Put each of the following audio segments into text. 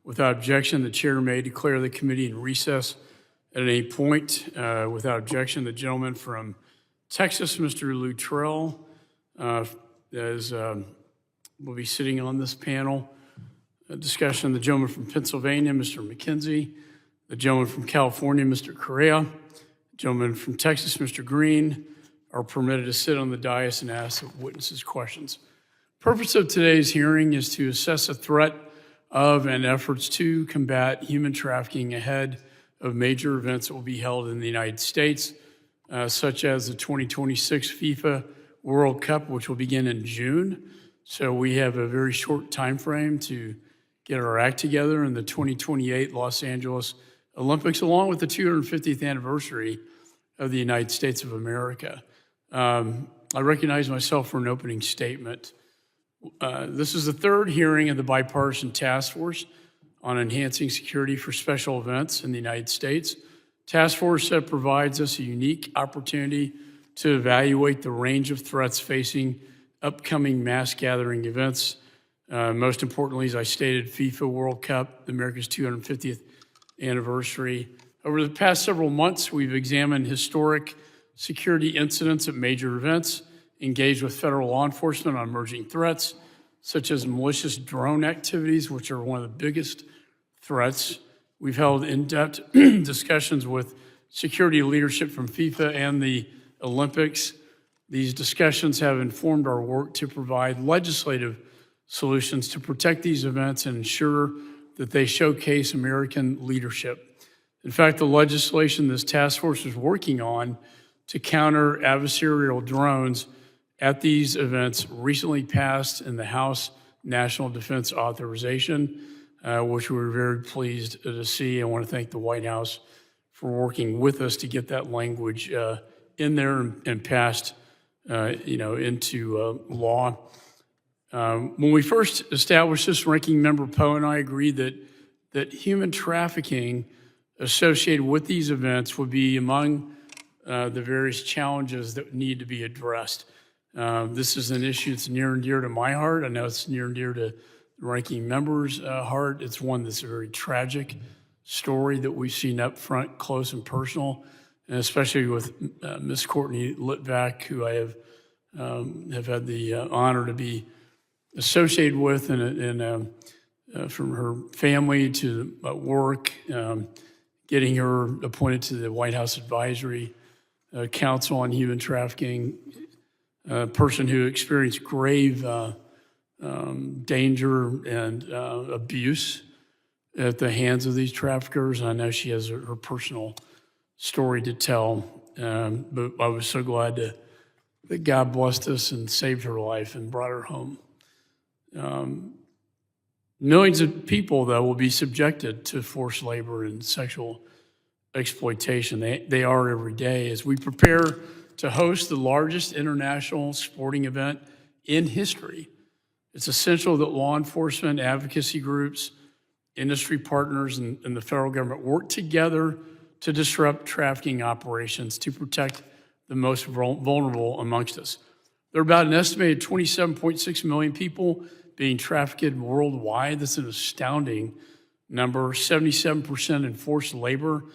Without objection, the chair may declare the committee in recess at any point. Without objection, the gentleman from Texas, Mr. Luttrell, will be sitting on this panel. A discussion, the gentleman from Pennsylvania, Mr. McKenzie, the gentleman from California, Mr. Correa, the gentleman from Texas, Mr. Green, are permitted to sit on the dais and ask the witnesses questions. Purpose of today's hearing is to assess a threat of and efforts to combat human trafficking ahead of major events that will be held in the United States, such as the 2026 FIFA World Cup, which will begin in June. So we have a very short time frame to get our act together in the 2028 Los Angeles Olympics, along with the 250th anniversary of the United States of America. I recognize myself for an opening statement. This is the third hearing of the Bipartisan Task Force on Enhancing Security for Special Events in the United States. Task Force that provides us a unique opportunity to evaluate the range of threats facing upcoming mass gathering events. Most importantly, as I stated, FIFA World Cup, America's 250th anniversary. Over the past several months, we've examined historic security incidents at major events, engaged with federal law enforcement on emerging threats, such as malicious drone activities, which are one of the biggest threats. We've held in-depth discussions with security leadership from FIFA and the Olympics. These discussions have informed our work to provide legislative solutions to protect these events and ensure that they showcase American leadership. In fact, the legislation this task force is working on to counter adversarial drones at these events recently passed in the House National Defense Authorization, which we were very pleased to see. I want to thank the White House for working with us to get that language in there and passed into law. When we first established this, Ranking Member Poe and I agreed that human trafficking associated with these events would be among the various challenges that need to be addressed. This is an issue that's near and dear to my heart. I know it's near and dear to the ranking member's heart. It's one that's a very tragic story that we've seen up front, close and personal, and especially with Miss Courtney Litvac, who I have had the honor to be associated with, and from her family to work, getting her appointed to the White House Advisory Council on Human Trafficking, a person who experienced grave danger and abuse at the hands of these traffickers. I know she has her personal story to tell, but I was so glad that God blessed us and saved her life and brought her home. Millions of people, though, will be subjected to forced labor and sexual exploitation. They are every day. As we prepare to host the largest international sporting event in history, it's essential that law enforcement, advocacy groups, industry partners, and the federal government work together to disrupt trafficking operations to protect the most vulnerable amongst us. There are about an estimated 27.6 million people being trafficked worldwide. That's an astounding number. 77% in forced labor,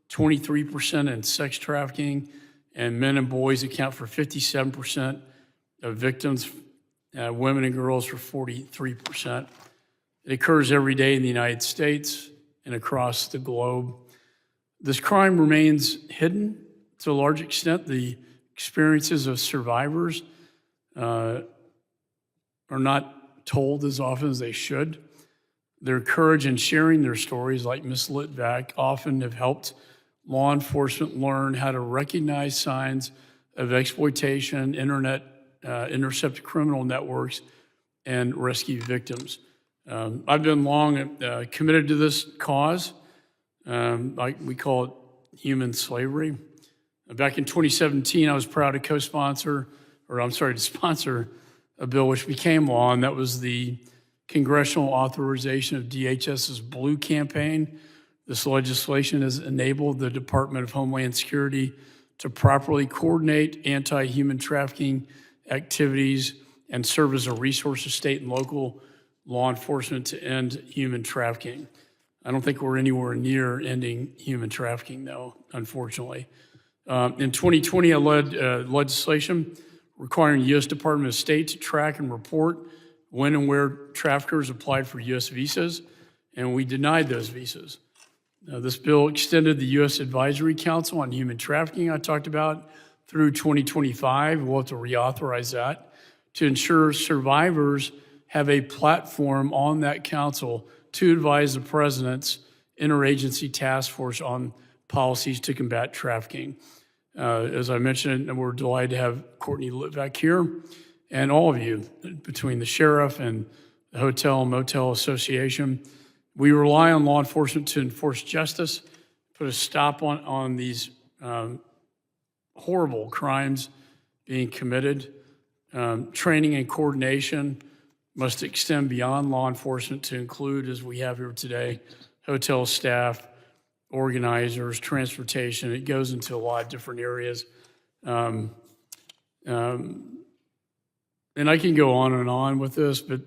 23% in sex trafficking, and men and boys account for 57% of victims, women and girls for 43%. It occurs every day in the United States and across the globe. This crime remains hidden to a large extent. The experiences of survivors are not told as often as they should. Their courage in sharing their stories, like Ms. Litvac, often have helped law enforcement learn how to recognize signs of exploitation, intercept criminal networks, and rescue victims. I've been long committed to this cause. We call it human slavery. Back in 2017, I was proud to sponsor a bill which became law, and that was the congressional authorization of DHS's Blue campaign. This legislation has enabled the Department of Homeland Security to properly coordinate anti-human trafficking activities and serve as a resource to state and local law enforcement to end human trafficking. I don't think we're anywhere near ending human trafficking, though, unfortunately. In 2020, I led legislation requiring the U.S. Department of State to track and report when and where traffickers applied for U.S. visas, and we denied those visas. This bill extended the U.S. Advisory Council on Human Trafficking I talked about through 2025. We'll have to reauthorize that to ensure survivors have a platform on that council to advise the president's interagency task force on policies to combat trafficking. As I mentioned, we're delighted to have Courtney Litvac here, and all of you, between the sheriff and the Hotel and Motel Association. We rely on law enforcement to enforce justice, put a stop on these horrible crimes being committed. Training and coordination must extend beyond law enforcement to include, as we have here today, hotel staff, organizers, transportation. It goes into a lot of different areas. And I can go on and on with this, but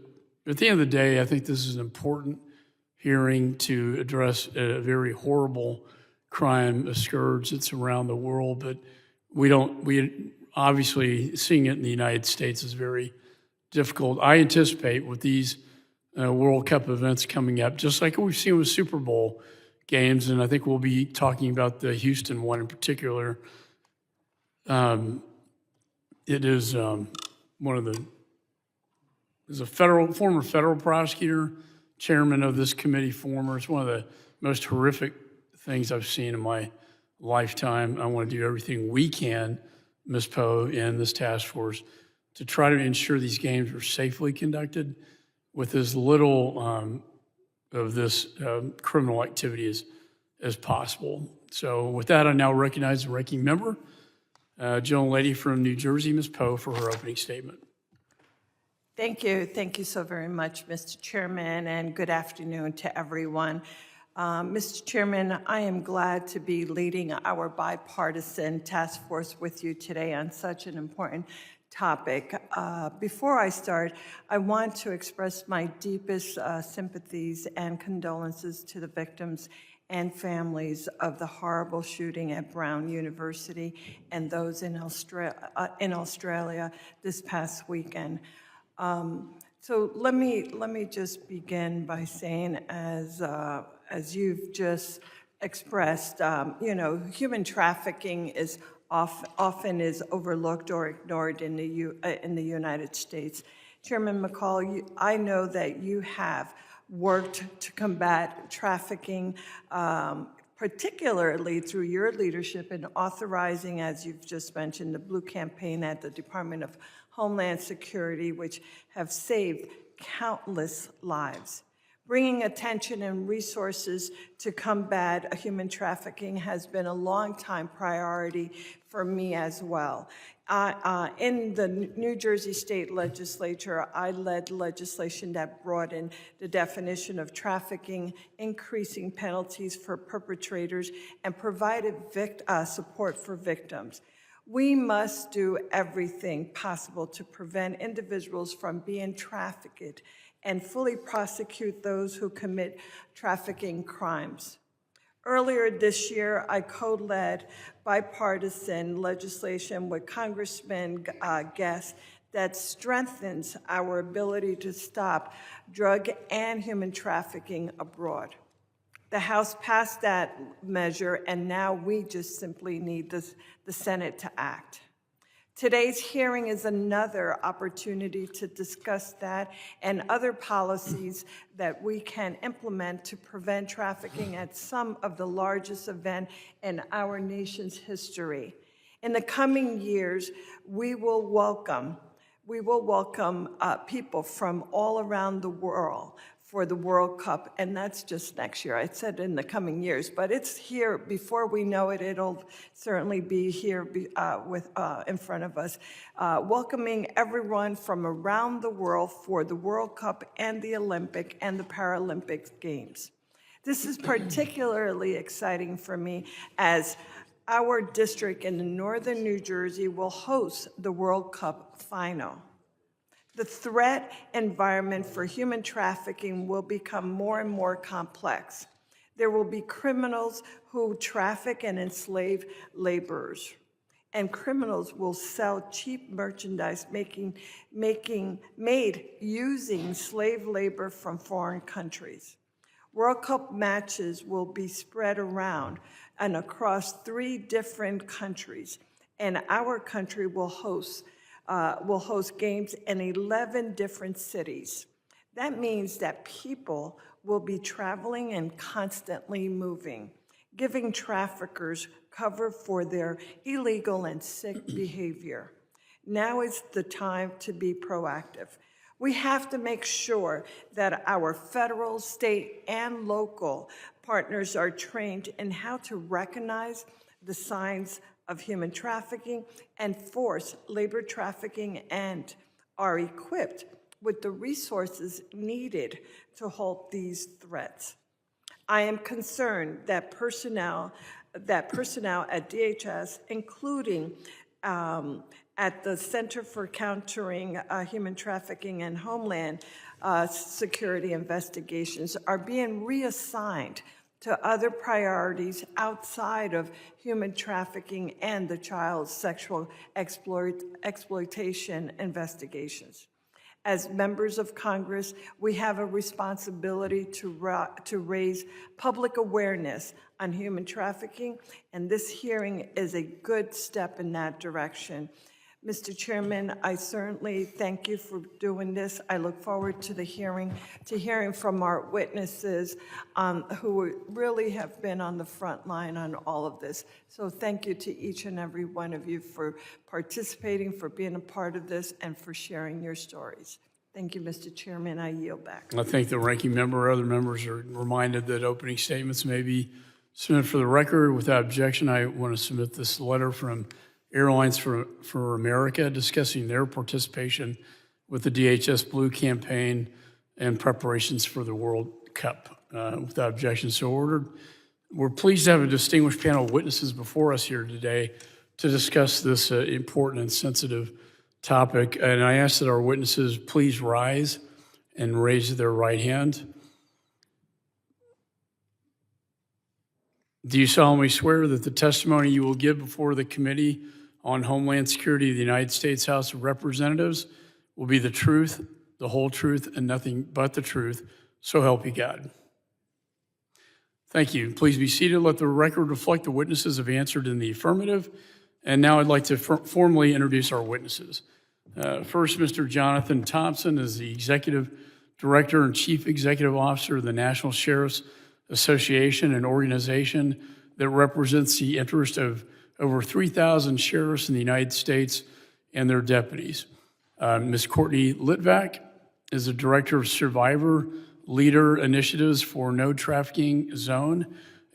at the end of the day, I think this is an important hearing to address a very horrible crime, a scourge that's around the world, but we obviously seeing it in the United States is very difficult. I anticipate with these World Cup events coming up, just like we've seen with Super Bowl games, and I think we'll be talking about the Houston one in particular. It is one of the, as a former federal prosecutor, chairman of this committee, it's one of the most horrific things I've seen in my lifetime. I want to do everything we can, Ms. Poe and this task force, to try to ensure these games are safely conducted with as little of this criminal activity as possible. So with that, I now recognize the ranking member, gentlelady from New Jersey, Ms. Poe, for her opening statement. Thank you. Thank you so very much, Mr. Chairman, and good afternoon to everyone. Mr. Chairman, I am glad to be leading our bipartisan task force with you today on such an important topic. Before I start, I want to express my deepest sympathies and condolences to the victims and families of the horrible shooting at Brown University and those in Australia this past weekend. So let me just begin by saying, as you've just expressed, human trafficking is often is overlooked or ignored in the United States. Chairman McCaul, I know that you have worked to combat trafficking, particularly through your leadership in authorizing, as you've just mentioned, the Blue Campaign at the Department of Homeland Security, which have saved countless lives. Bringing attention and resources to combat human trafficking has been a long-time priority for me as well. In the New Jersey State Legislature, I led legislation that broadened the definition of trafficking, increasing penalties for perpetrators, and provided support for victims. We must do everything possible to prevent individuals from being trafficked and fully prosecute those who commit trafficking crimes. Earlier this year, I co-led bipartisan legislation with Congressman Guest that strengthens our ability to stop drug and human trafficking abroad. The House passed that measure, and now we just simply need the Senate to act. Today's hearing is another opportunity to discuss that and other policies that we can implement to prevent trafficking at some of the largest events in our nation's history. In the coming years, we will welcome people from all around the world for the World Cup, and that's just next year. I said in the coming years, but it's here before we know it. It'll certainly be here in front of us, welcoming everyone from around the world for the World Cup and the Olympic and the Paralympic Games. This is particularly exciting for me as our district in northern New Jersey will host the World Cup final. The threat environment for human trafficking will become more and more complex. There will be criminals who traffic and enslave laborers. And criminals will sell cheap merchandise made using slave labor from foreign countries. World Cup matches will be spread around and across 3 different countries, and our country will host games in 11 different cities. That means that people will be traveling and constantly moving, giving traffickers cover for their illegal and sick behavior. Now is the time to be proactive. We have to make sure that our federal, state, and local partners are trained in how to recognize the signs of human trafficking and force labor trafficking, and are equipped with the resources needed to halt these threats. I am concerned that personnel at DHS, including at the Center for Countering Human Trafficking and Homeland Security Investigations, are being reassigned to other priorities outside of human trafficking and the child sexual exploitation investigations. As members of Congress, we have a responsibility to raise public awareness on human trafficking, and this hearing is a good step in that direction. Mr. Chairman, I certainly thank you for doing this. I look forward to hearing from our witnesses who really have been on the front line on all of this. So thank you to each and every one of you for participating, for being a part of this, and for sharing your stories. Thank you, Mr. Chairman. I yield back. I thank the ranking member. Other members are reminded that opening statements may be submitted for the record. Without objection, I want to submit this letter from Airlines for America discussing their participation with the DHS Blue campaign and preparations for the World Cup. Without objection, so ordered. We're pleased to have a distinguished panel of witnesses before us here today to discuss this important and sensitive topic. And I ask that our witnesses please rise and raise their right hand. Do you solemnly swear that the testimony you will give before the Committee on Homeland Security of the United States House of Representatives will be the truth, the whole truth, and nothing but the truth, so help you God? Thank you. Please be seated. Let the record reflect the witnesses have answered in the affirmative. And now I'd like to formally introduce our witnesses. First, Mr. Jonathan Thompson is the Executive Director and Chief Executive Officer of the National Sheriff's Association, an organization that represents the interest of over 3,000 sheriffs in the United States and their deputies. Ms. Courtney Litvac is the Director of Survivor Leader Initiatives for No Trafficking Zone,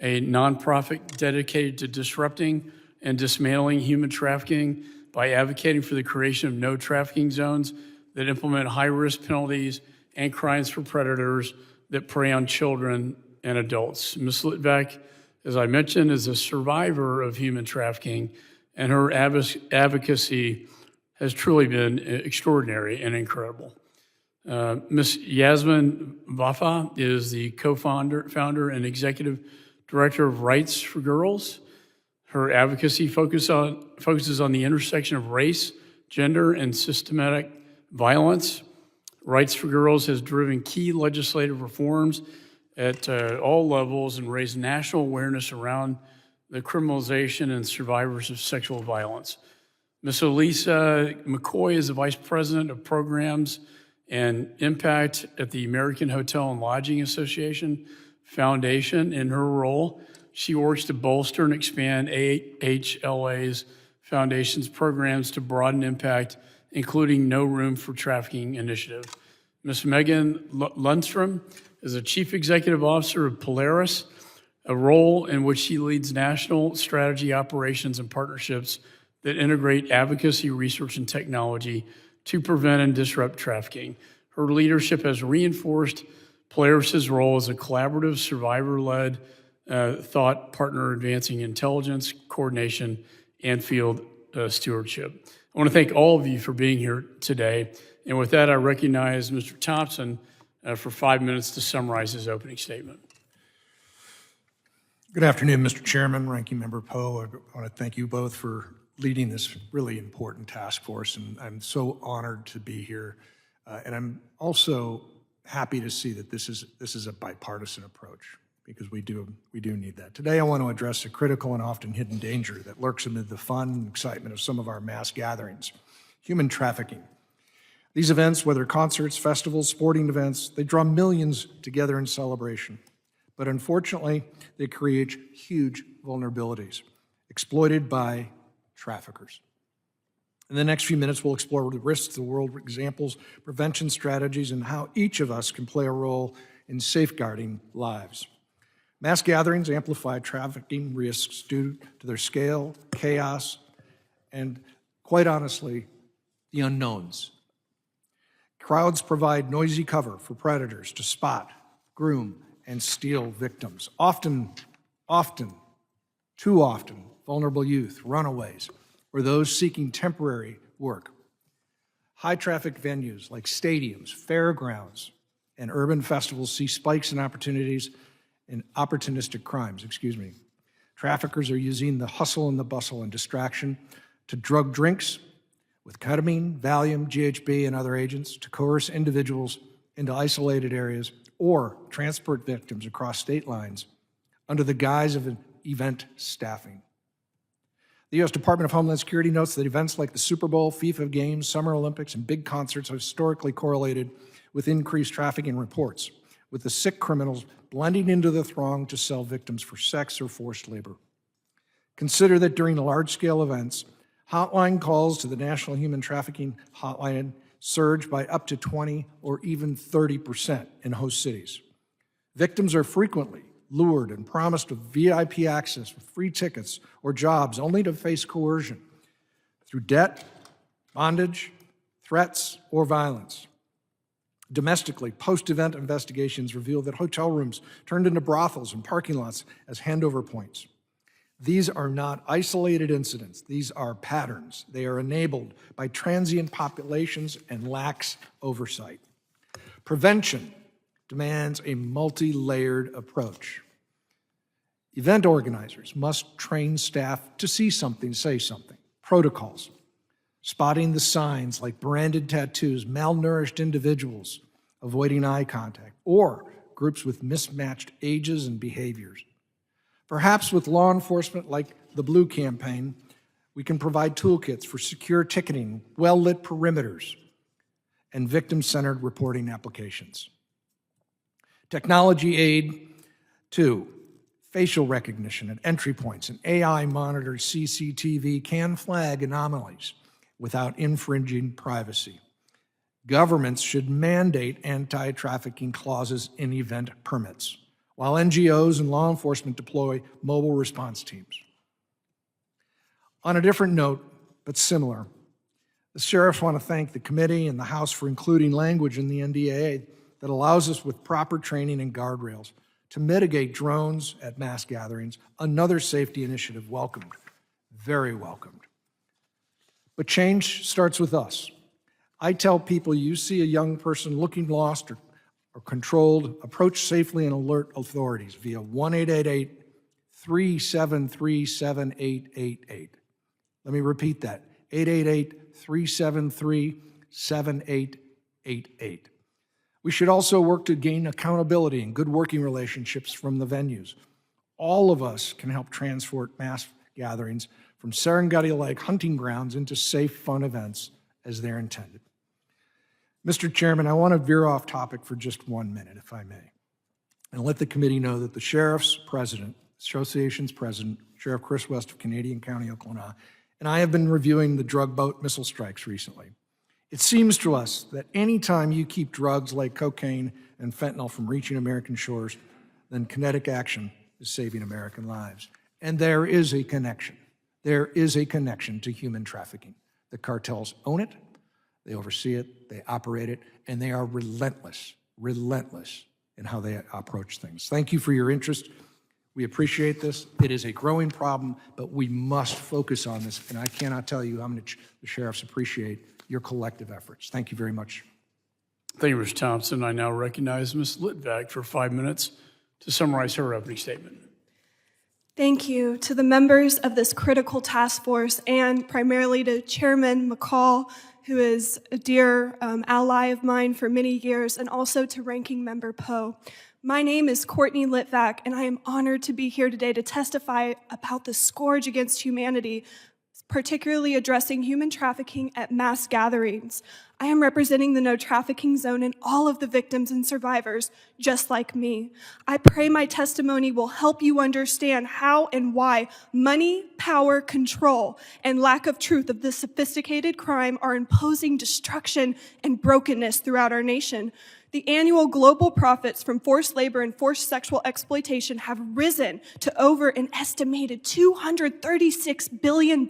a nonprofit dedicated to disrupting and dismantling human trafficking by advocating for the creation of no trafficking zones that implement high-risk penalties and crimes for predators that prey on children and adults. Ms. Litvac, as I mentioned, is a survivor of human trafficking, and her advocacy has truly been extraordinary and incredible. Ms. Yasmin Vafa is the co-founder and executive director of Rights for Girls. Her advocacy focuses on the intersection of race, gender, and systematic violence. Rights for Girls has driven key legislative reforms at all levels and raised national awareness around the criminalization and survivors of sexual violence. Ms. Elisa McCoy is the Vice President of Programs and Impact at the American Hotel and Lodging Association Foundation. In her role, she works to bolster and expand AHLA's foundation's programs to broaden impact, including No Room for Trafficking initiative. Ms. Megan Lundstrom is the Chief Executive Officer of Polaris, a role in which she leads national strategy operations and partnerships that integrate advocacy, research, and technology to prevent and disrupt trafficking. Her leadership has reinforced Polaris's role as a collaborative, survivor-led thought partner advancing intelligence, coordination, and field stewardship. I want to thank all of you for being here today. And with that, I recognize Mr. Thompson for 5 minutes to summarize his opening statement. Good afternoon, Mr. Chairman, Ranking Member Poe. I want to thank you both for leading this really important task force, and I'm so honored to be here. And I'm also happy to see that this is a bipartisan approach, because we do need that. Today, I want to address a critical and often hidden danger that lurks amid the fun and excitement of some of our mass gatherings: human trafficking. These events, whether concerts, festivals, sporting events, they draw millions together in celebration. But unfortunately, they create huge vulnerabilities exploited by traffickers. In the next few minutes, we'll explore the risks, the world examples, prevention strategies, and how each of us can play a role in safeguarding lives. Mass gatherings amplify trafficking risks due to their scale, chaos, and, quite honestly, the unknowns. Crowds provide noisy cover for predators to spot, groom, and steal victims. Too often, vulnerable youth, runaways, or those seeking temporary work. High-traffic venues like stadiums, fairgrounds, and urban festivals see spikes in opportunistic crimes. Traffickers are using the hustle and the bustle and distraction to drug drinks with ketamine, Valium, GHB, and other agents to coerce individuals into isolated areas or transport victims across state lines under the guise of an event staffing. The U.S. Department of Homeland Security notes that events like the Super Bowl, FIFA games, Summer Olympics, and big concerts are historically correlated with increased trafficking reports, with the sick criminals blending into the throng to sell victims for sex or forced labor. Consider that during large-scale events, hotline calls to the National Human Trafficking Hotline surge by up to 20 or even 30% in host cities. Victims are frequently lured and promised VIP access with free tickets or jobs, only to face coercion through debt, bondage, threats, or violence. Domestically, post-event investigations reveal that hotel rooms turned into brothels and parking lots as handover points. These are not isolated incidents. These are patterns. They are enabled by transient populations and lax oversight. Prevention demands a multi-layered approach. Event organizers must train staff to see something, say something. Protocols, spotting the signs like branded tattoos, malnourished individuals avoiding eye contact, or groups with mismatched ages and behaviors. Perhaps with law enforcement like the Blue Campaign, we can provide toolkits for secure ticketing, well-lit perimeters, and victim-centered reporting applications. Technology aid, 2, facial recognition at entry points and AI-monitored CCTV can flag anomalies without infringing privacy. Governments should mandate anti-trafficking clauses in event permits, while NGOs and law enforcement deploy mobile response teams. On a different note, but similar, the sheriffs want to thank the committee and the House for including language in the NDAA that allows us, with proper training and guardrails, to mitigate drones at mass gatherings, another safety initiative welcomed, very welcomed. But change starts with us. I tell people, you see a young person looking lost or controlled, approach safely and alert authorities via 1-888-373-7888. Let me repeat that, 888-373-7888. We should also work to gain accountability and good working relationships from the venues. All of us can help transport mass gatherings from Serengeti-like hunting grounds into safe, fun events as they're intended. Mr. Chairman, I want to veer off topic for just 1 minute, if I may, and let the committee know that the Sheriff's President, Association's President, Sheriff Chris West of Canadian County, Oklahoma, and I have been reviewing the drug boat missile strikes recently. It seems to us that any time you keep drugs like cocaine and fentanyl from reaching American shores, then kinetic action is saving American lives. And there is a connection. There is a connection to human trafficking. The cartels own it, they oversee it, they operate it, and they are relentless in how they approach things. Thank you for your interest. We appreciate this. It is a growing problem, but we must focus on this, and I cannot tell you how much the sheriffs appreciate your collective efforts. Thank you very much. Thank you, Mr. Thompson. I now recognize Ms. Litvac for 5 minutes to summarize her opening statement. Thank you to the members of this critical task force and primarily to Chairman McCaul, who is a dear ally of mine for many years, and also to Ranking Member Poe. My name is Courtney Litvac, and I am honored to be here today to testify about the scourge against humanity, particularly addressing human trafficking at mass gatherings. I am representing the No Trafficking Zone and all of the victims and survivors, just like me. I pray my testimony will help you understand how and why money, power, control, and lack of truth of this sophisticated crime are imposing destruction and brokenness throughout our nation. The annual global profits from forced labor and forced sexual exploitation have risen to over an estimated $236 billion.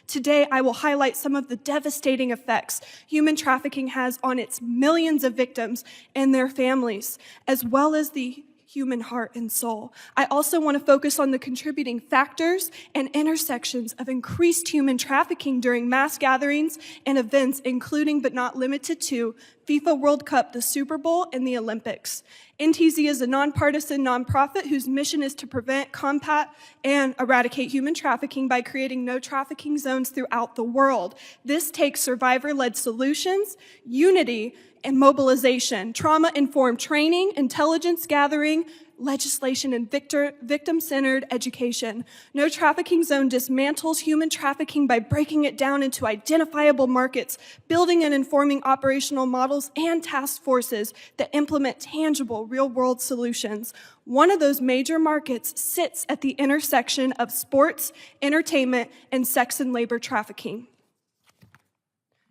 Today, I will highlight some of the devastating effects human trafficking has on its millions of victims and their families, as well as the human heart and soul. I also want to focus on the contributing factors and intersections of increased human trafficking during mass gatherings and events, including but not limited to FIFA World Cup, the Super Bowl, and the Olympics. NTZ is a nonpartisan nonprofit whose mission is to prevent, combat, and eradicate human trafficking by creating no trafficking zones throughout the world. This takes survivor-led solutions, unity, and mobilization, trauma-informed training, intelligence gathering, legislation, and victim-centered education. No Trafficking Zone dismantles human trafficking by breaking it down into identifiable markets, building and informing operational models and task forces that implement tangible, real-world solutions. One of those major markets sits at the intersection of sports, entertainment, and sex and labor trafficking.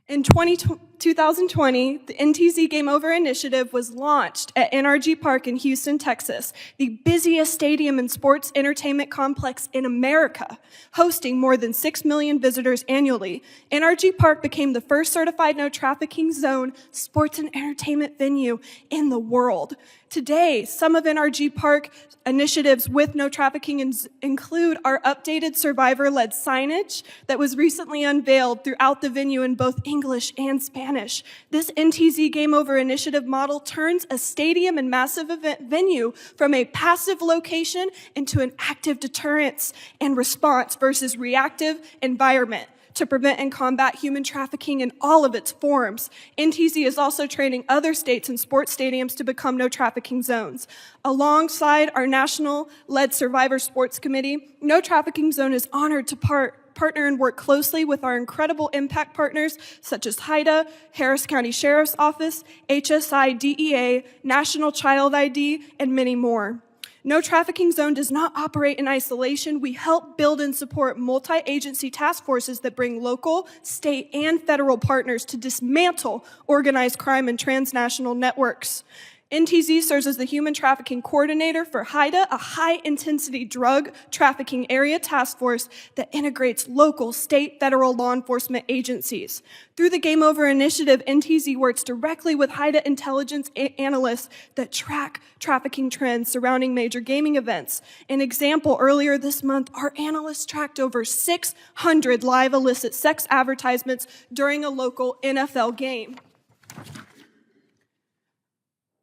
In 2020, the NTZ Game Over initiative was launched at NRG Park in Houston, Texas, the busiest stadium and sports entertainment complex in America, hosting more than 6 million visitors annually. NRG Park became the first certified no trafficking zone sports and entertainment venue in the world. Today, some of NRG Park initiatives with no trafficking include our updated survivor-led signage that was recently unveiled throughout the venue in both English and Spanish. This NTZ Game Over initiative model turns a stadium and massive event venue from a passive location into an active deterrence and response versus reactive environment to prevent and combat human trafficking in all of its forms. NTZ is also training other states and sports stadiums to become no trafficking zones. Alongside our national-led Survivor Sports Committee, No Trafficking Zone is honored to partner and work closely with our incredible impact partners such as HIDA, Harris County Sheriff's Office, HSI DEA, National Child ID, and many more. No Trafficking Zone does not operate in isolation. We help build and support multi-agency task forces that bring local, state, and federal partners to dismantle organized crime and transnational networks. NTZ serves as the human trafficking coordinator for HIDA, a high-intensity drug trafficking area task force that integrates local, state, federal law enforcement agencies. Through the Game Over initiative, NTZ works directly with HIDA intelligence analysts that track trafficking trends surrounding major gaming events. An example, earlier this month, our analysts tracked over 600 live illicit sex advertisements during a local NFL game.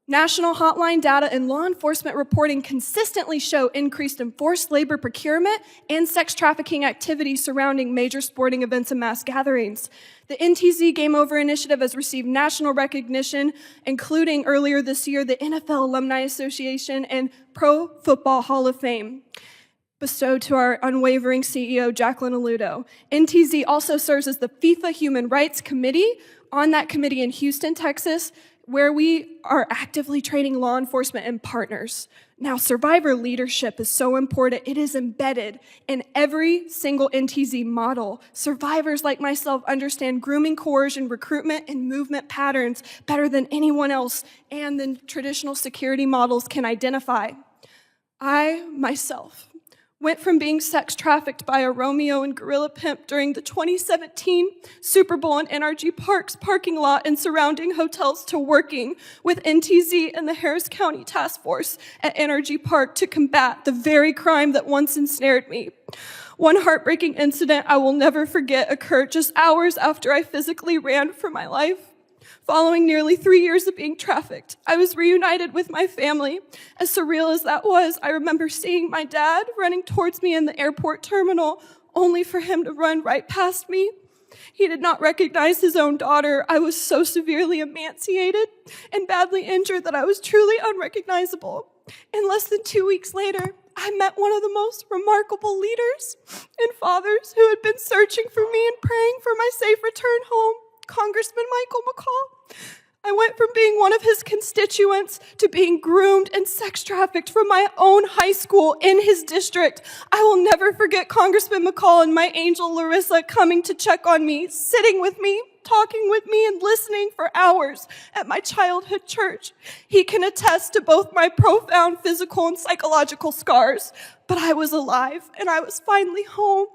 National hotline data and law enforcement reporting consistently show increased enforced labor procurement and sex trafficking activities surrounding major sporting events and mass gatherings. The NTZ Game Over initiative has received national recognition, including earlier this year, the NFL Alumni Association and Pro Football Hall of Fame, bestowed to our unwavering CEO, Jacqueline Alludo. NTZ also serves as the FIFA Human Rights Committee. On that committee in Houston, Texas, where we are actively training law enforcement and partners. Now, survivor leadership is so important. It is embedded in every single NTZ model. Survivors like myself understand grooming, coercion, recruitment, and movement patterns better than anyone else and than traditional security models can identify. I, myself, went from being sex trafficked by a Romeo and gorilla pimp during the 2017 Super Bowl in NRG Park's parking lot and surrounding hotels to working with NTZ and the Harris County Task Force at NRG Park to combat the very crime that once ensnared me. One heartbreaking incident I will never forget occurred just hours after I physically ran for my life. Following nearly 3 years of being trafficked, I was reunited with my family. As surreal as that was, I remember seeing my dad running towards me in the airport terminal, only for him to run right past me. He did not recognize his own daughter. I was so severely emaciated and badly injured that I was truly unrecognizable. And less than 2 weeks later, I met one of the most remarkable leaders and fathers who had been searching for me and praying for my safe return home, Congressman Michael McCaul. I went from being one of his constituents to being groomed and sex trafficked from my own high school in his district. I will never forget Congressman McCaul and my angel Larissa coming to check on me, sitting with me, talking with me, and listening for hours at my childhood church. He can attest to both my profound physical and psychological scars, but I was alive and I was finally home.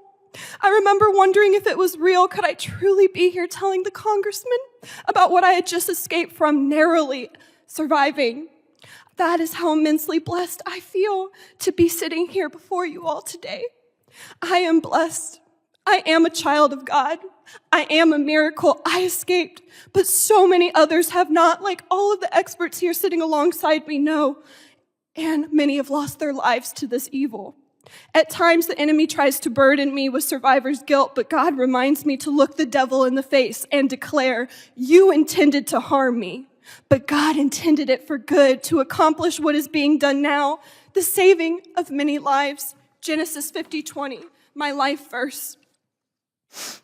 I remember wondering if it was real. Could I truly be here telling the congressman about what I had just escaped from, narrowly surviving? That is how immensely blessed I feel to be sitting here before you all today. I am blessed. I am a child of God. I am a miracle. I escaped, but so many others have not, like all of the experts here sitting alongside me know, and many have lost their lives to this evil. At times, the enemy tries to burden me with survivor's guilt, but God reminds me to look the devil in the face and declare, you intended to harm me, but God intended it for good to accomplish what is being done now, the saving of many lives. Genesis 50:20, my life verse.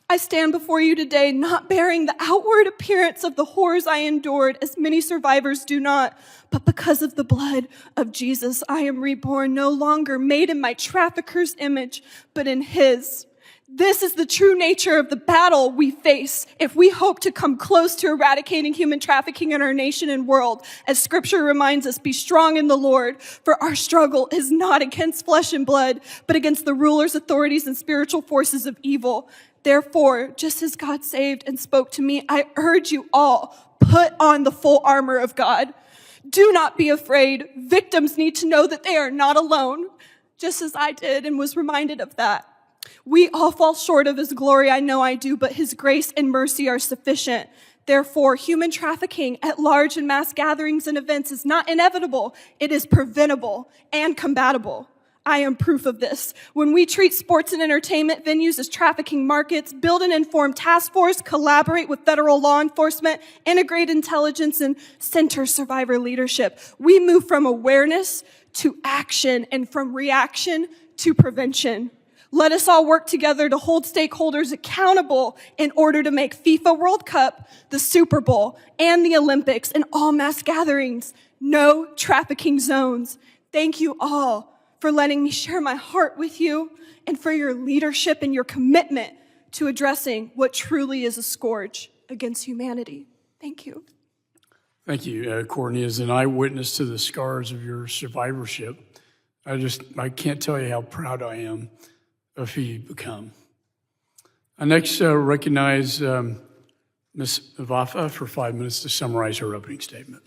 I stand before you today not bearing the outward appearance of the horrors I endured, as many survivors do not, but because of the blood of Jesus, I am reborn, no longer made in my trafficker's image, but in his. This is the true nature of the battle we face if we hope to come close to eradicating human trafficking in our nation and world. As scripture reminds us, be strong in the Lord, for our struggle is not against flesh and blood, but against the rulers, authorities, and spiritual forces of evil. Therefore, just as God saved and spoke to me, I urge you all, put on the full armor of God. Do not be afraid. Victims need to know that they are not alone, just as I did and was reminded of that. We all fall short of his glory, I know I do, but his grace and mercy are sufficient. Therefore, human trafficking at large and mass gatherings and events is not inevitable. It is preventable and combatable. I am proof of this. When we treat sports and entertainment venues as trafficking markets, build an informed task force, collaborate with federal law enforcement, integrate intelligence, and center survivor leadership, we move from awareness to action and from reaction to prevention. Let us all work together to hold stakeholders accountable in order to make FIFA World Cup, the Super Bowl, and the Olympics and all mass gatherings no trafficking zones. Thank you all for letting me share my heart with you and for your leadership and your commitment to addressing what truly is a scourge against humanity. Thank you. Thank you, Courtney. As an eyewitness to the scars of your survivorship, I can't tell you how proud I am of who you've become. I next recognize Ms. Vafa for 5 minutes to summarize her opening statement.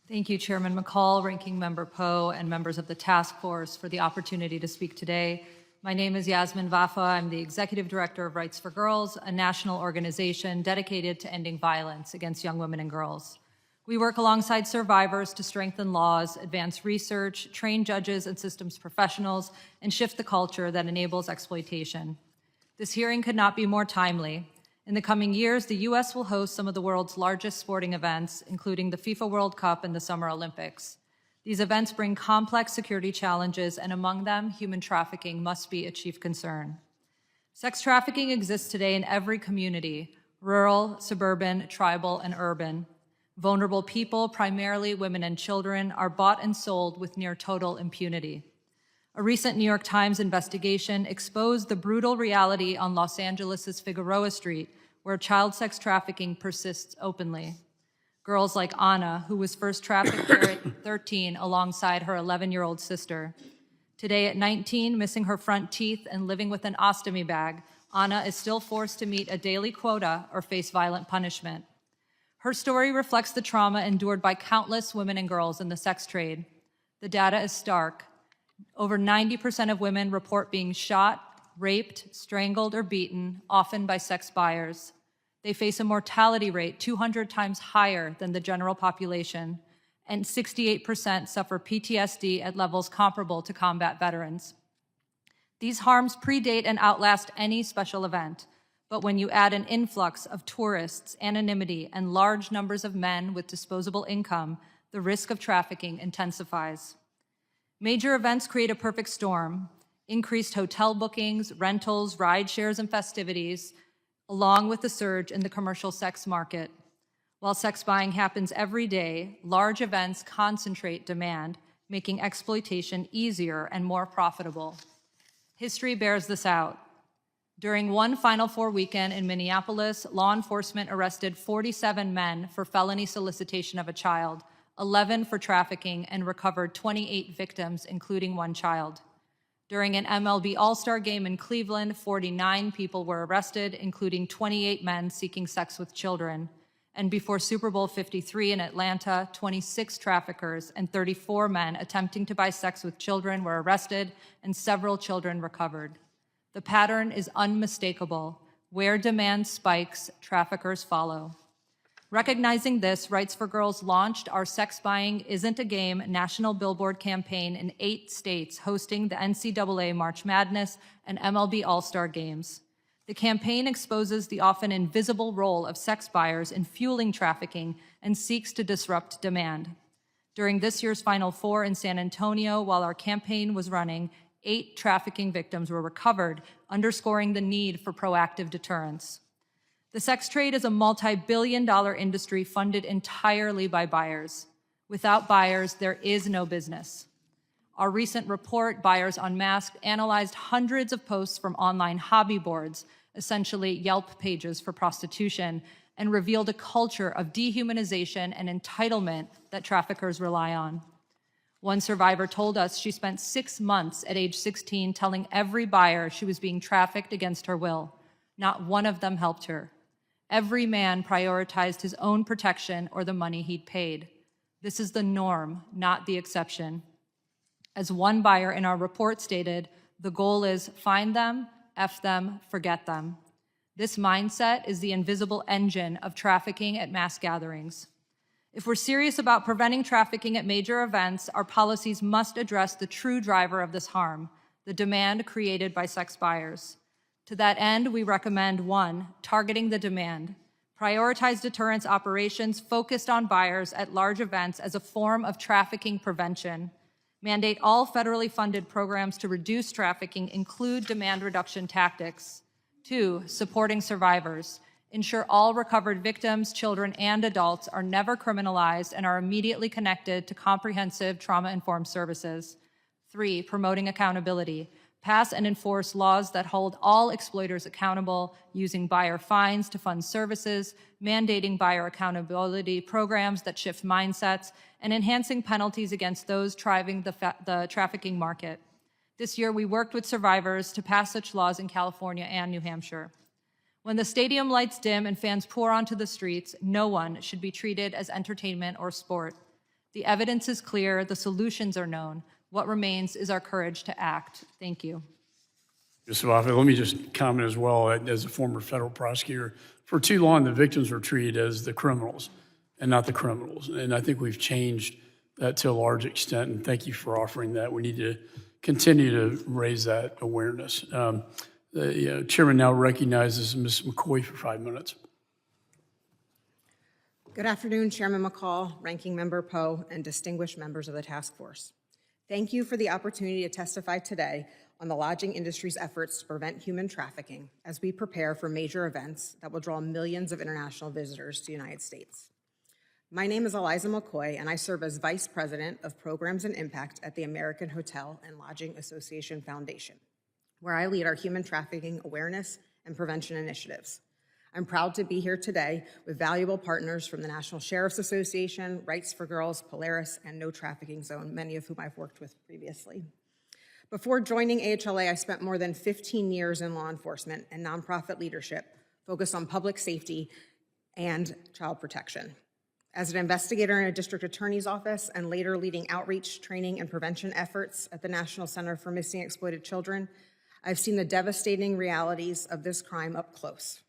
Thank you, Chairman McCaul, Ranking Member Poe, and members of the task force for the opportunity to speak today. My name is Yasmin Vafa. I'm the Executive Director of Rights for Girls, a national organization dedicated to ending violence against young women and girls. We work alongside survivors to strengthen laws, advance research, train judges and systems professionals, and shift the culture that enables exploitation. This hearing could not be more timely. In the coming years, the U.S. will host some of the world's largest sporting events, including the FIFA World Cup and the Summer Olympics. These events bring complex security challenges, and among them, human trafficking must be a chief concern. Sex trafficking exists today in every community, rural, suburban, tribal, and urban. Vulnerable people, primarily women and children, are bought and sold with near total impunity. A recent New York Times investigation exposed the brutal reality on Los Angeles' Figueroa Street, where child sex trafficking persists openly. Girls like Anna, who was first trafficked there at 13 alongside her 11-year-old sister. Today at 19, missing her front teeth and living with an ostomy bag, Anna is still forced to meet a daily quota or face violent punishment. Her story reflects the trauma endured by countless women and girls in the sex trade. The data is stark. Over 90% of women report being shot, raped, strangled, or beaten, often by sex buyers. They face a mortality rate 200 times higher than the general population, and 68% suffer PTSD at levels comparable to combat veterans. These harms predate and outlast any special event, but when you add an influx of tourists, anonymity, and large numbers of men with disposable income, the risk of trafficking intensifies. Major events create a perfect storm: increased hotel bookings, rentals, ride shares, and festivities, along with the surge in the commercial sex market. While sex buying happens every day, large events concentrate demand, making exploitation easier and more profitable. History bears this out. During one Final Four weekend in Minneapolis, law enforcement arrested 47 men for felony solicitation of a child, 11 for trafficking, and recovered 28 victims, including one child. During an MLB All-Star game in Cleveland, 49 people were arrested, including 28 men seeking sex with children. And before Super Bowl 53 in Atlanta, 26 traffickers and 34 men attempting to buy sex with children were arrested, and several children recovered. The pattern is unmistakable. Where demand spikes, traffickers follow. Recognizing this, Rights for Girls launched our Sex Buying Isn't a Game national billboard campaign in 8 states, hosting the NCAA March Madness and MLB All-Star Games. The campaign exposes the often invisible role of sex buyers in fueling trafficking and seeks to disrupt demand. During this year's Final Four in San Antonio, while our campaign was running, 8 trafficking victims were recovered, underscoring the need for proactive deterrence. The sex trade is a multi-billion-dollar industry funded entirely by buyers. Without buyers, there is no business. Our recent report, Buyers Unmasked, analyzed hundreds of posts from online hobby boards, essentially Yelp pages for prostitution, and revealed a culture of dehumanization and entitlement that traffickers rely on. One survivor told us she spent 6 months at age 16 telling every buyer she was being trafficked against her will. Not one of them helped her. Every man prioritized his own protection or the money he'd paid. This is the norm, not the exception. As one buyer in our report stated, the goal is find them, F them, forget them. This mindset is the invisible engine of trafficking at mass gatherings. If we're serious about preventing trafficking at major events, our policies must address the true driver of this harm, the demand created by sex buyers. To that end, we recommend 1, targeting the demand. Prioritize deterrence operations focused on buyers at large events as a form of trafficking prevention. Mandate all federally funded programs to reduce trafficking include demand reduction tactics. 2, supporting survivors. Ensure all recovered victims, children, and adults are never criminalized and are immediately connected to comprehensive trauma-informed services. 3, promoting accountability. Pass and enforce laws that hold all exploiters accountable, using buyer fines to fund services, mandating buyer accountability programs that shift mindsets, and enhancing penalties against those driving the trafficking market. This year, we worked with survivors to pass such laws in California and New Hampshire. When the stadium lights dim and fans pour onto the streets, no one should be treated as entertainment or sport. The evidence is clear, the solutions are known. What remains is our courage to act. Thank you. Mr. Buffett, let me just comment as well. As a former federal prosecutor, for too long, the victims were treated as the criminals and not the criminals. And I think we've changed that to a large extent, and thank you for offering that. We need to continue to raise that awareness. The chairman now recognizes Ms. McCoy for 5 minutes. Good afternoon, Chairman McCaul, Ranking Member Poe, and distinguished members of the task force. Thank you for the opportunity to testify today on the lodging industry's efforts to prevent human trafficking as we prepare for major events that will draw millions of international visitors to the United States. My name is Eliza McCoy, and I serve as Vice President of Programs and Impact at the American Hotel and Lodging Association Foundation, where I lead our human trafficking awareness and prevention initiatives. I'm proud to be here today with valuable partners from the National Sheriff's Association, Rights for Girls, Polaris, and No Trafficking Zone, many of whom I've worked with previously. Before joining AHLA, I spent more than 15 years in law enforcement and nonprofit leadership focused on public safety and child protection. As an investigator in a district attorney's office and later leading outreach, training, and prevention efforts at the National Center for Missing and Exploited Children, I've seen the devastating realities of this crime up close.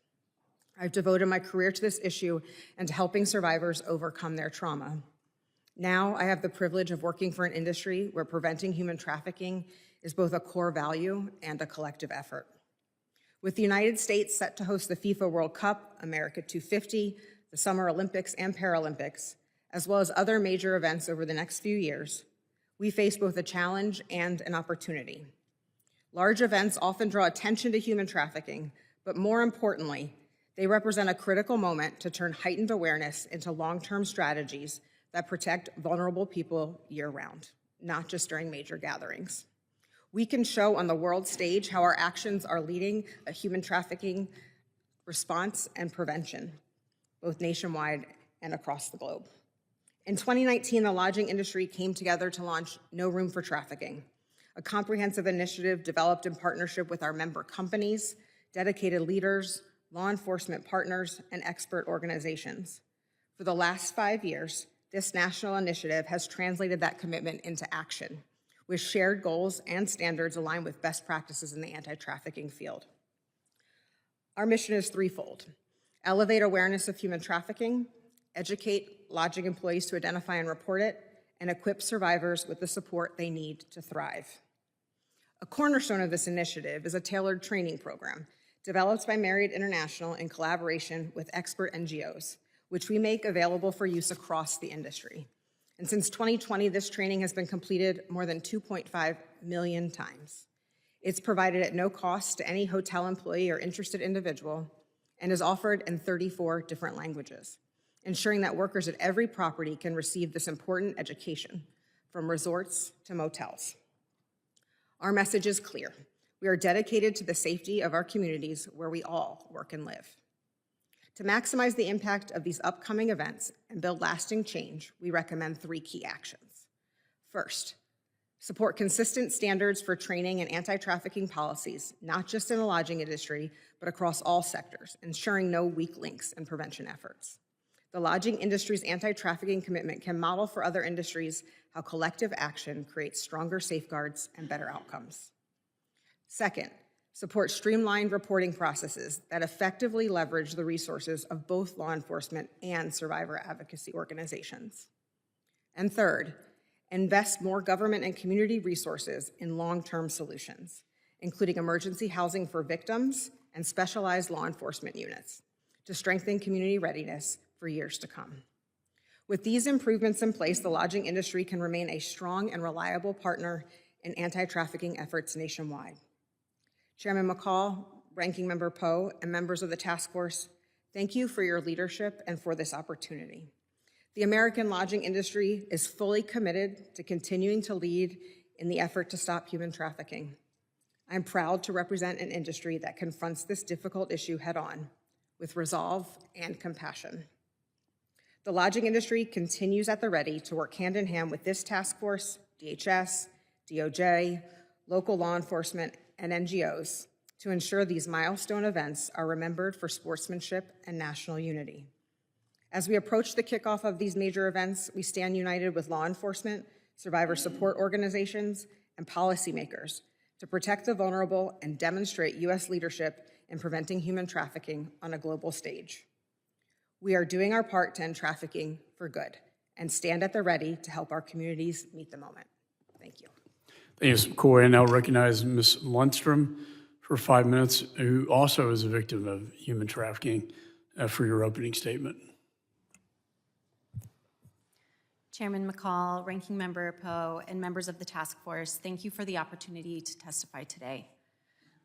I've devoted my career to this issue and to helping survivors overcome their trauma. Now I have the privilege of working for an industry where preventing human trafficking is both a core value and a collective effort. With the United States set to host the FIFA World Cup, America 250, the Summer Olympics and Paralympics, as well as other major events over the next few years, we face both a challenge and an opportunity. Large events often draw attention to human trafficking, but more importantly, they represent a critical moment to turn heightened awareness into long-term strategies that protect vulnerable people year-round, not just during major gatherings. We can show on the world stage how our actions are leading a human trafficking response and prevention, both nationwide and across the globe. In 2019, the lodging industry came together to launch No Room for Trafficking, a comprehensive initiative developed in partnership with our member companies, dedicated leaders, law enforcement partners, and expert organizations. For the last 5 years, this national initiative has translated that commitment into action, with shared goals and standards aligned with best practices in the anti-trafficking field. Our mission is threefold: elevate awareness of human trafficking, educate lodging employees to identify and report it, and equip survivors with the support they need to thrive. A cornerstone of this initiative is a tailored training program developed by Marriott International in collaboration with expert NGOs, which we make available for use across the industry. And since 2020, this training has been completed more than 2.5 million times. It's provided at no cost to any hotel employee or interested individual and is offered in 34 different languages, ensuring that workers at every property can receive this important education, from resorts to motels. Our message is clear. We are dedicated to the safety of our communities where we all work and live. To maximize the impact of these upcoming events and build lasting change, we recommend 3 key actions. First, support consistent standards for training and anti-trafficking policies, not just in the lodging industry, but across all sectors, ensuring no weak links in prevention efforts. The lodging industry's anti-trafficking commitment can model for other industries how collective action creates stronger safeguards and better outcomes. Second, support streamlined reporting processes that effectively leverage the resources of both law enforcement and survivor advocacy organizations. And third, invest more government and community resources in long-term solutions, including emergency housing for victims and specialized law enforcement units, to strengthen community readiness for years to come. With these improvements in place, the lodging industry can remain a strong and reliable partner in anti-trafficking efforts nationwide. Chairman McCaul, Ranking Member Poe, and members of the task force, thank you for your leadership and for this opportunity. The American lodging industry is fully committed to continuing to lead in the effort to stop human trafficking. I'm proud to represent an industry that confronts this difficult issue head-on with resolve and compassion. The lodging industry continues at the ready to work hand in hand with this task force, DHS, DOJ, local law enforcement, and NGOs to ensure these milestone events are remembered for sportsmanship and national unity. As we approach the kickoff of these major events, we stand united with law enforcement, survivor support organizations, and policymakers to protect the vulnerable and demonstrate U.S. leadership in preventing human trafficking on a global stage. We are doing our part to end trafficking for good and stand at the ready to help our communities meet the moment. Thank you. Thank you, Ms. McCoy. I now recognize Ms. Lundstrom for 5 minutes, who also is a victim of human trafficking, for your opening statement. Chairman McCaul, Ranking Member Poe, and members of the task force, thank you for the opportunity to testify today.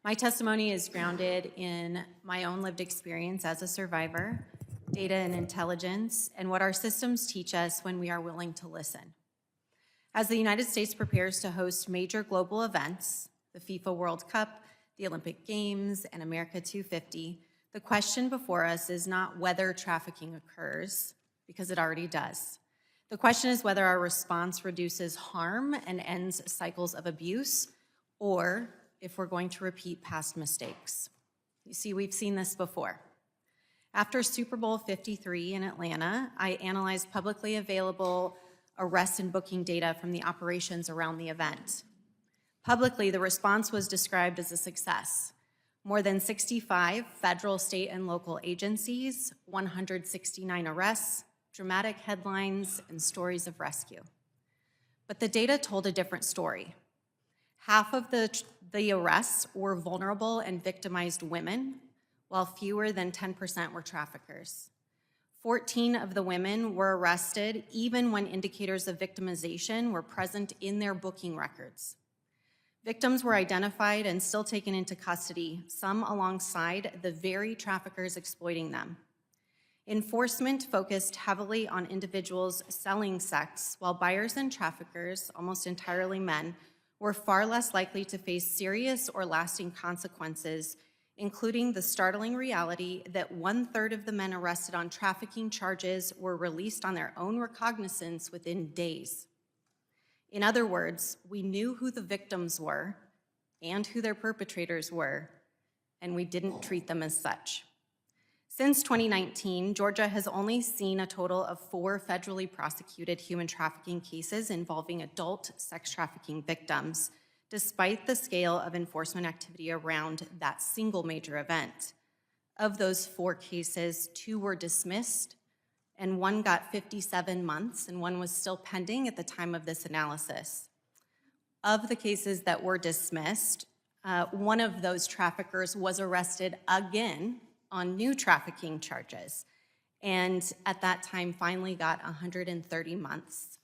My testimony is grounded in my own lived experience as a survivor, data and intelligence, and what our systems teach us when we are willing to listen. As the United States prepares to host major global events, the FIFA World Cup, the Olympic Games, and America 250, the question before us is not whether trafficking occurs, because it already does. The question is whether our response reduces harm and ends cycles of abuse, or if we're going to repeat past mistakes. You see, we've seen this before. After Super Bowl 53 in Atlanta, I analyzed publicly available arrest and booking data from the operations around the event. Publicly, the response was described as a success. More than 65 federal, state, and local agencies, 169 arrests, dramatic headlines, and stories of rescue. But the data told a different story. Half of the arrests were vulnerable and victimized women, while fewer than 10% were traffickers. 14 of the women were arrested even when indicators of victimization were present in their booking records. Victims were identified and still taken into custody, some alongside the very traffickers exploiting them. Enforcement focused heavily on individuals selling sex, while buyers and traffickers, almost entirely men, were far less likely to face serious or lasting consequences, including the startling reality that 1/3 of the men arrested on trafficking charges were released on their own recognizance within days. In other words, we knew who the victims were and who their perpetrators were, and we didn't treat them as such. Since 2019, Georgia has only seen a total of 4 federally prosecuted human trafficking cases involving adult sex trafficking victims, despite the scale of enforcement activity around that single major event. Of those 4 cases, 2 were dismissed, and 1 got 57 months, and 1 was still pending at the time of this analysis. Of the cases that were dismissed, 1 of those traffickers was arrested again on new trafficking charges, and at that time finally got 130 months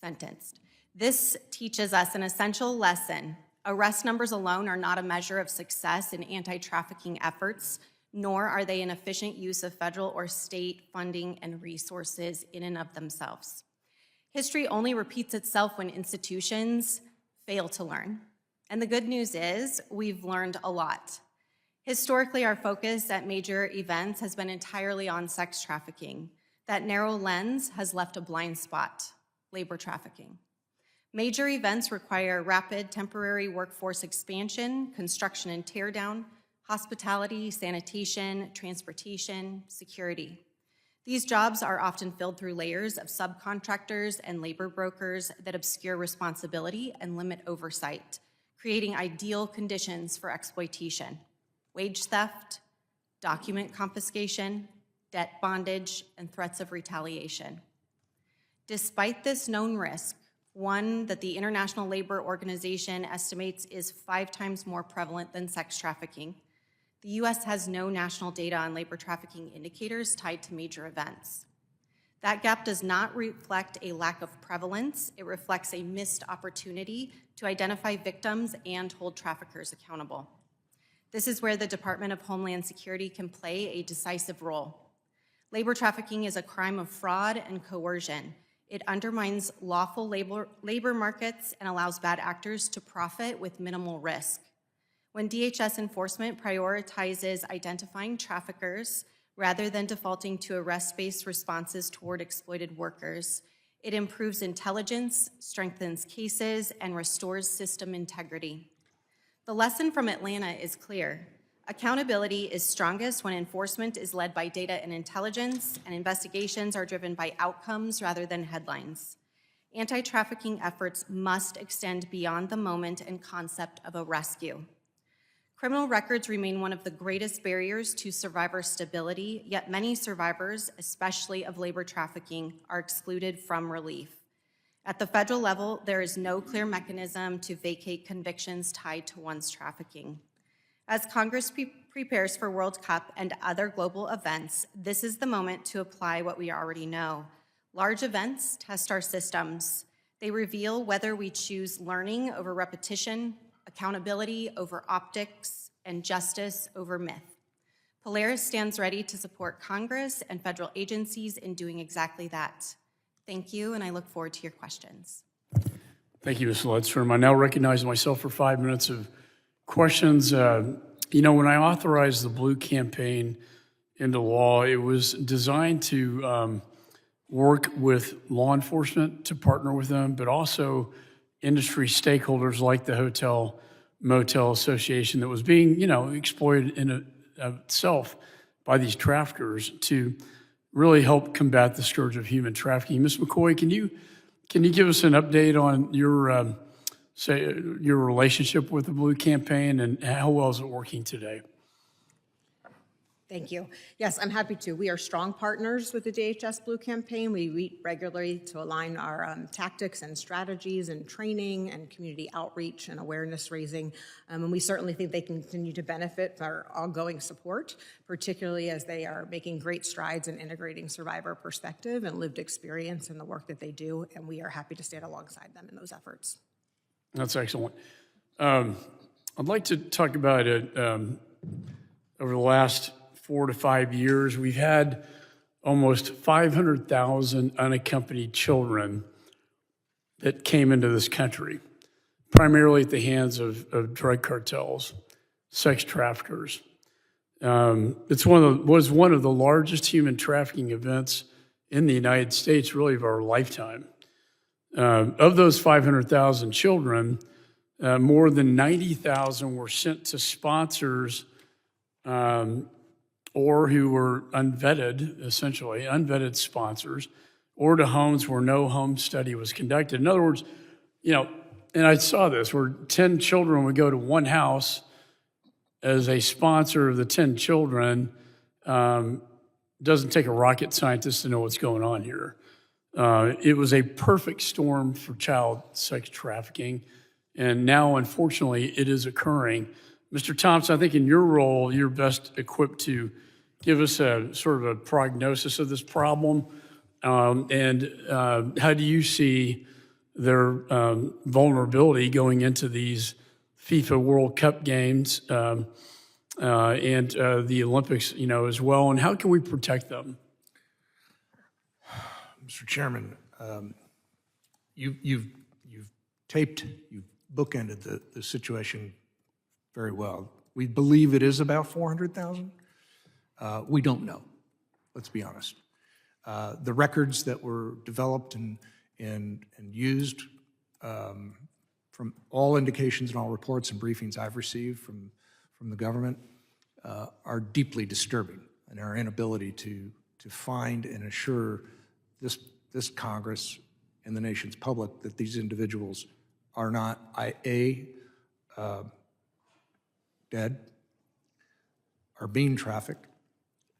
sentenced. This teaches us an essential lesson. Arrest numbers alone are not a measure of success in anti-trafficking efforts, nor are they an efficient use of federal or state funding and resources in and of themselves. History only repeats itself when institutions fail to learn. And the good news is we've learned a lot. Historically, our focus at major events has been entirely on sex trafficking. That narrow lens has left a blind spot: labor trafficking. Major events require rapid temporary workforce expansion, construction and teardown, hospitality, sanitation, transportation, security. These jobs are often filled through layers of subcontractors and labor brokers that obscure responsibility and limit oversight, creating ideal conditions for exploitation: wage theft, document confiscation, debt bondage, and threats of retaliation. Despite this known risk, one that the International Labor Organization estimates is 5 times more prevalent than sex trafficking, the U.S. has no national data on labor trafficking indicators tied to major events. That gap does not reflect a lack of prevalence. It reflects a missed opportunity to identify victims and hold traffickers accountable. This is where the Department of Homeland Security can play a decisive role. Labor trafficking is a crime of fraud and coercion. It undermines lawful labor markets and allows bad actors to profit with minimal risk. When DHS enforcement prioritizes identifying traffickers rather than defaulting to arrest-based responses toward exploited workers, it improves intelligence, strengthens cases, and restores system integrity. The lesson from Atlanta is clear. Accountability is strongest when enforcement is led by data and intelligence, and investigations are driven by outcomes rather than headlines. Anti-trafficking efforts must extend beyond the moment and concept of a rescue. Criminal records remain one of the greatest barriers to survivor stability, yet many survivors, especially of labor trafficking, are excluded from relief. At the federal level, there is no clear mechanism to vacate convictions tied to one's trafficking. As Congress prepares for World Cup and other global events, this is the moment to apply what we already know. Large events test our systems. They reveal whether we choose learning over repetition, accountability over optics, and justice over myth. Polaris stands ready to support Congress and federal agencies in doing exactly that. Thank you, and I look forward to your questions. Thank you, Ms. Ludstrom. I now recognize myself for 5 minutes of questions. When I authorized the Blue campaign into law, it was designed to work with law enforcement, to partner with them, but also industry stakeholders like the Hotel Motel Association that was being, exploited in itself by these traffickers to really help combat the scourge of human trafficking. Ms. McCoy, can you give us an update on your say your relationship with the Blue Campaign and how well is it working today? Thank you. Yes, I'm happy to. We are strong partners with the DHS Blue Campaign. We meet regularly to align our tactics and strategies and training and community outreach and awareness raising. And we certainly think they continue to benefit from our ongoing support, particularly as they are making great strides in integrating survivor perspective and lived experience in the work that they do. And we are happy to stand alongside them in those efforts. That's excellent. I'd like to talk about it over the last 4 to 5 years. We've had almost 500,000 unaccompanied children that came into this country, primarily at the hands of drug cartels, sex traffickers. It was one of the largest human trafficking events in the United States, really, of our lifetime. Of those 500,000 children, more than 90,000 were sent to sponsors or who were unvetted, essentially, unvetted sponsors, or to homes where no home study was conducted. In other words, and I saw this, where 10 children would go to one house as a sponsor of the 10 children. Doesn't take a rocket scientist to know what's going on here. It was a perfect storm for child sex trafficking, and now, unfortunately, it is occurring. Mr. Thompson, I think in your role, you're best equipped to give us a sort of a prognosis of this problem, and how do you see their vulnerability going into these FIFA World Cup games and the Olympics, as well, and how can we protect them? Mr. Chairman, you've bookended the situation very well. We believe it is about 400,000. We don't know, let's be honest. The records that were developed and used from all indications and all reports and briefings I've received from the government are deeply disturbing, and our inability to find and assure this Congress and the nation's public that these individuals are not dead, are being trafficked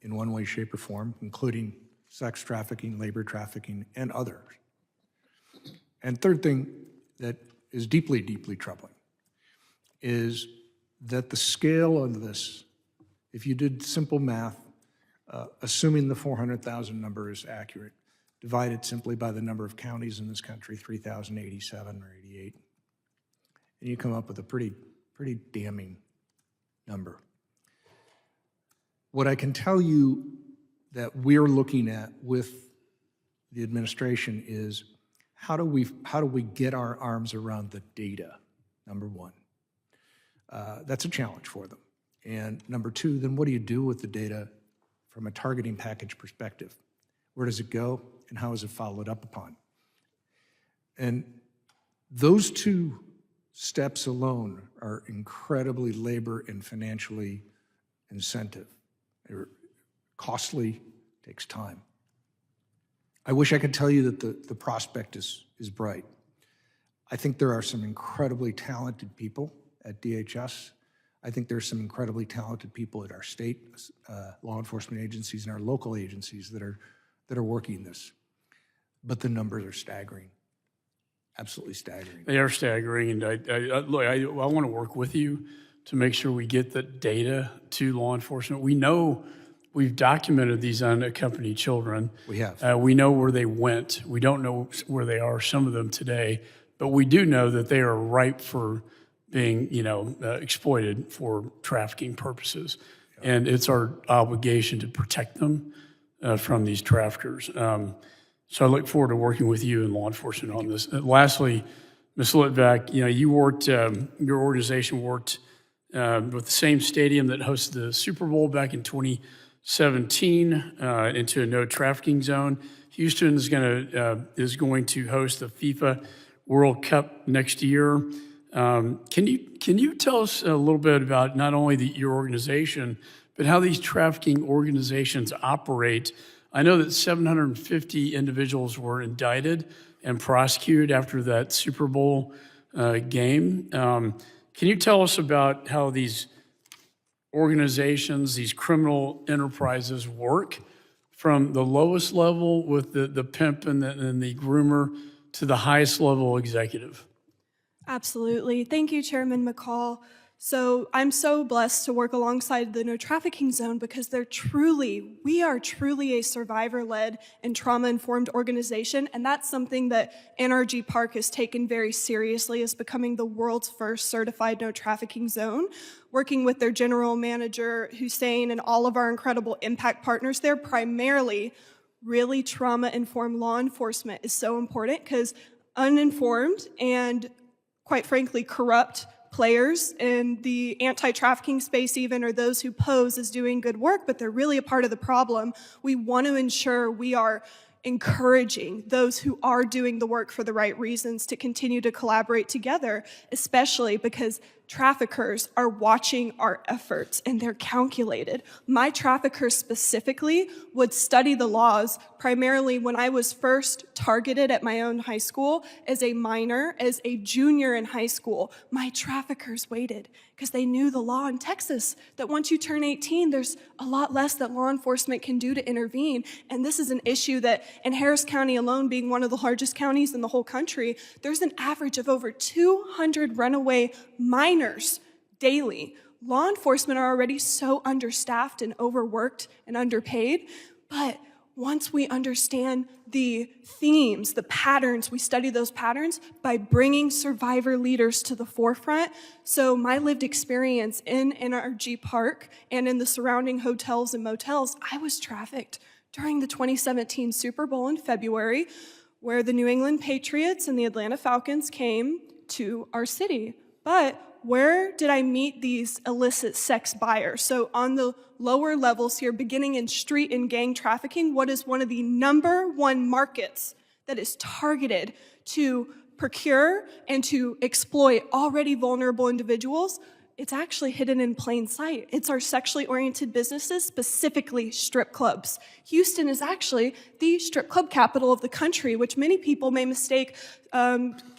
in one way, shape, or form, including sex trafficking, labor trafficking, and others. And third thing that is deeply, deeply troubling is that the scale of this, if you did simple math, assuming the 400,000 number is accurate, divided simply by the number of counties in this country, 3,087 or 88, and you come up with a pretty damning number. What I can tell you that we're looking at with the administration is how do we get our arms around the data, number one. That's a challenge for them. And number two, then what do you do with the data from a targeting package perspective? Where does it go and how is it followed up upon? And those two steps alone are incredibly labor and financially incentive. They're costly, takes time. I wish I could tell you that the prospect is bright. I think there are some incredibly talented people at DHS. I think there's some incredibly talented people at our state law enforcement agencies and our local agencies that are working this. But the numbers are staggering, absolutely staggering. They are staggering, and I want to work with you to make sure we get the data to law enforcement. We know we've documented these unaccompanied children. We have. We know where they went. We don't know where they are, some of them today, but we do know that they are ripe for being, exploited for trafficking purposes. Yeah. And it's our obligation to protect them from these traffickers. So I look forward to working with you and law enforcement on this. Lastly, Ms. Litvac, you worked, your organization worked with the same stadium that hosted the Super Bowl back in 2017 into a no trafficking zone. Houston is going to host the FIFA World Cup next year. Can you tell us a little bit about not only your organization, but how these trafficking organizations operate? I know that 750 individuals were indicted and prosecuted after that Super Bowl game. Can you tell us about how these organizations, these criminal enterprises work from the lowest level with the pimp and the groomer to the highest level executive? Absolutely. Thank you, Chairman McCaul. So I'm so blessed to work alongside the No Trafficking Zone because we are truly a survivor-led and trauma-informed organization, and that's something that NRG Park has taken very seriously as becoming the world's first certified No Trafficking Zone. Working with their general manager, Hussein, and all of our incredible impact partners there, primarily really trauma-informed law enforcement is so important because uninformed and, quite frankly, corrupt players in the anti-trafficking space even, or those who pose as doing good work, but they're really a part of the problem. We want to ensure we are encouraging those who are doing the work for the right reasons to continue to collaborate together, especially because traffickers are watching our efforts and they're calculated. My traffickers specifically would study the laws primarily when I was first targeted at my own high school as a minor, as a junior in high school. My traffickers waited because they knew the law in Texas that once you turn 18, there's a lot less that law enforcement can do to intervene. And this is an issue that in Harris County alone, being one of the largest counties in the whole country, there's an average of over 200 runaway minors daily. Law enforcement are already so understaffed and overworked and underpaid, but once we understand the themes, the patterns, we study those patterns by bringing survivor leaders to the forefront. So my lived experience in NRG Park and in the surrounding hotels and motels, I was trafficked during the 2017 Super Bowl in February, where the New England Patriots and the Atlanta Falcons came to our city. But where did I meet these illicit sex buyers? So on the lower levels here, beginning in street and gang trafficking, what is one of the #1 markets that is targeted to procure and to exploit already vulnerable individuals? It's actually hidden in plain sight. It's our sexually oriented businesses, specifically strip clubs. Houston is actually the strip club capital of the country, which many people may mistake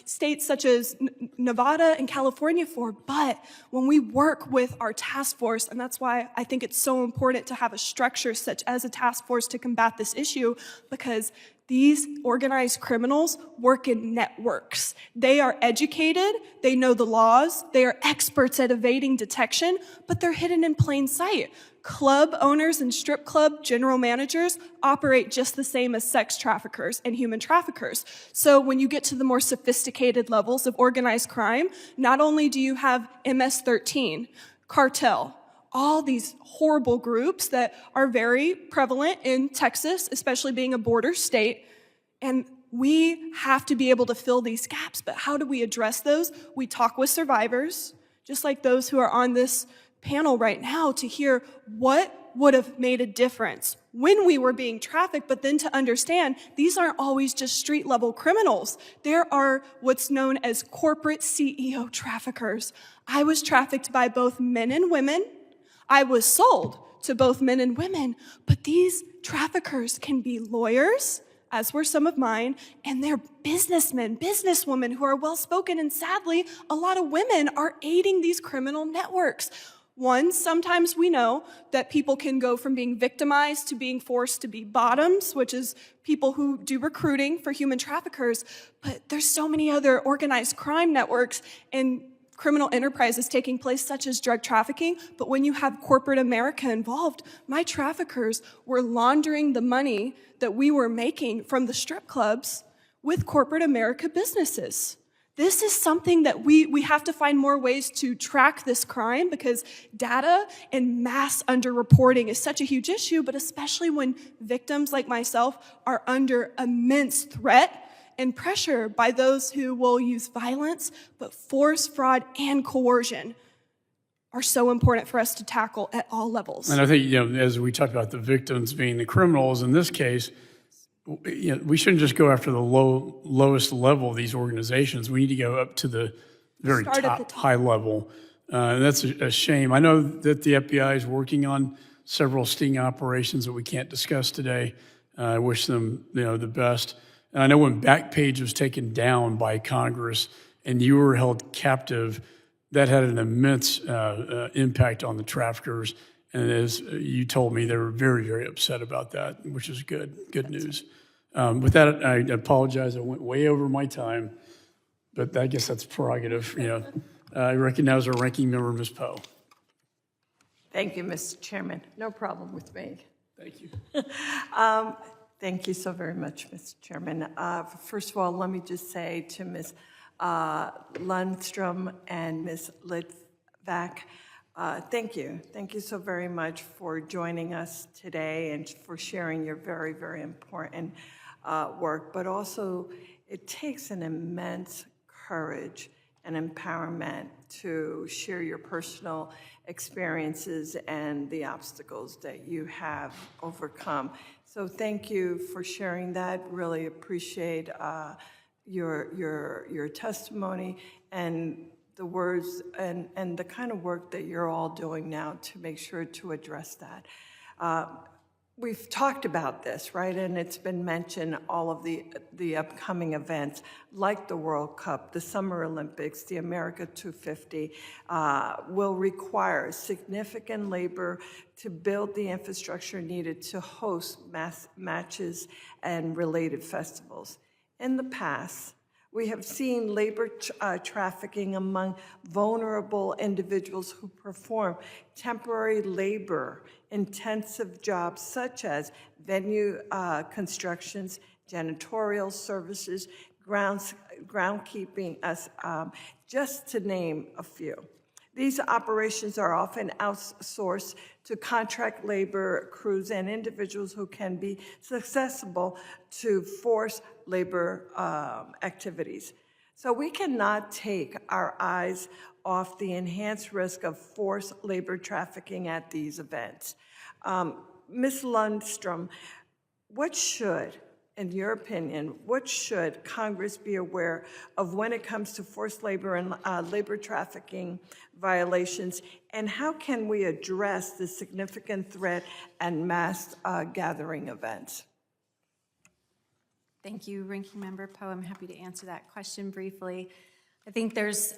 states such as Nevada and California for, but when we work with our task force, and that's why I think it's so important to have a structure such as a task force to combat this issue, because these organized criminals work in networks. They are educated, they know the laws, they are experts at evading detection, but they're hidden in plain sight. Club owners and strip club general managers operate just the same as sex traffickers and human traffickers. So when you get to the more sophisticated levels of organized crime, not only do you have MS-13, cartel, all these horrible groups that are very prevalent in Texas, especially being a border state, and we have to be able to fill these gaps. But how do we address those? We talk with survivors, just like those who are on this panel right now, to hear what would have made a difference when we were being trafficked, but then to understand these aren't always just street level criminals. There are what's known as corporate CEO traffickers. I was trafficked by both men and women. I was sold to both men and women, but these traffickers can be lawyers, as were some of mine, and they're businessmen, businesswomen who are well-spoken, and sadly, a lot of women are aiding these criminal networks. One, sometimes we know that people can go from being victimized to being forced to be bottoms, which is people who do recruiting for human traffickers, but there's so many other organized crime networks and criminal enterprises taking place, such as drug trafficking. But when you have corporate America involved, my traffickers were laundering the money that we were making from the strip clubs with corporate America businesses. This is something that we have to find more ways to track this crime, because data and mass underreporting is such a huge issue, but especially when victims like myself are under immense threat and pressure by those who will use violence, but force, fraud, and coercion are so important for us to tackle at all levels. And I think, as we talked about the victims being the criminals, in this case, we shouldn't just go after the lowest level of these organizations. We need to go up to the very top, high level. And that's a shame. I know that the FBI is working on several sting operations that we can't discuss today. I wish them the best. And I know when Backpage was taken down by Congress and you were held captive, that had an immense impact on the traffickers. And as you told me, they were very, very upset about that, which is good news. With that, I apologize. I went way over my time, but I guess that's prerogative. I recognize our ranking member, Ms. Poe. Thank you, Mr. Chairman. No problem with me. Thank you. Thank you so very much, Mr. Chairman. First of all, let me just say to Ms. Lundstrom and Ms. Litvac, thank you. Thank you so very much for joining us today and for sharing your very, very important work. But also, it takes an immense courage and empowerment to share your personal experiences and the obstacles that you have overcome. So thank you for sharing that. Really appreciate your testimony and the words and the kind of work that you're all doing now to make sure to address that. We've talked about this, right? And it's been mentioned, all of the upcoming events like the World Cup, the Summer Olympics, the America 250 will require significant labor to build the infrastructure needed to host mass matches and related festivals. In the past, we have seen labor trafficking among vulnerable individuals who perform temporary labor-intensive jobs such as venue constructions, janitorial services, groundkeeping, just to name a few. These operations are often outsourced to contract labor crews and individuals who can be susceptible to forced labor activities. So we cannot take our eyes off the enhanced risk of forced labor trafficking at these events. Ms. Lundstrom, in your opinion, what should Congress be aware of when it comes to forced labor and labor trafficking violations, and how can we address the significant threat and mass gathering events? Thank you, Ranking Member Poe. I'm happy to answer that question briefly. I think there's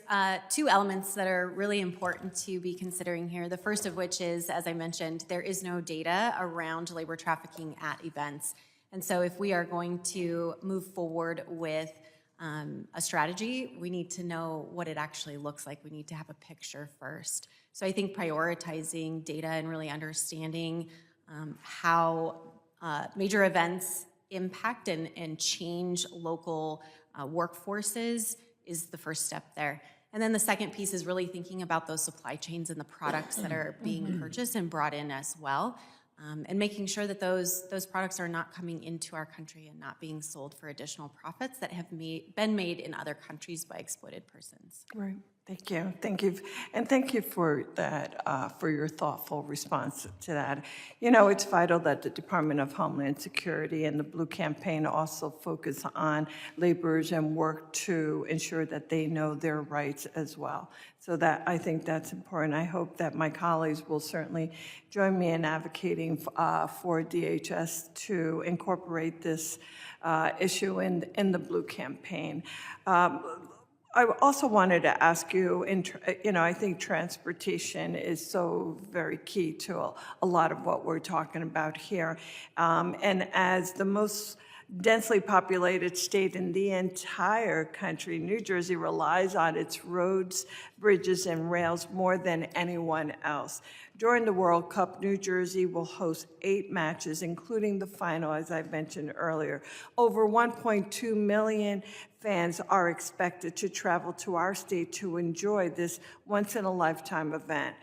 two elements that are really important to be considering here. The first of which is, as I mentioned, there is no data around labor trafficking at events. And so if we are going to move forward with a strategy, we need to know what it actually looks like. We need to have a picture first. So I think prioritizing data and really understanding how major events impact and change local workforces is the first step there. And then the second piece is really thinking about those supply chains and the products that are being purchased and brought in as well. And making sure that those products are not coming into our country and not being sold for additional profits that have been made in other countries by exploited persons. Right. Thank you. Thank you. And thank you for that, for your thoughtful response to that. You know, it's vital that the Department of Homeland Security and the Blue Campaign also focus on laborers and work to ensure that they know their rights as well. So that, I think that's important. I hope that my colleagues will certainly join me in advocating for DHS to incorporate this issue in the Blue Campaign. I also wanted to ask you, I think transportation is so very key to a lot of what we're talking about here. And as the most densely populated state in the entire country, New Jersey relies on its roads, bridges, and rails more than anyone else. During the World Cup, New Jersey will host 8 matches, including the final, as I mentioned earlier. Over 1.2 million fans are expected to travel to our state to enjoy this once-in-a-lifetime event.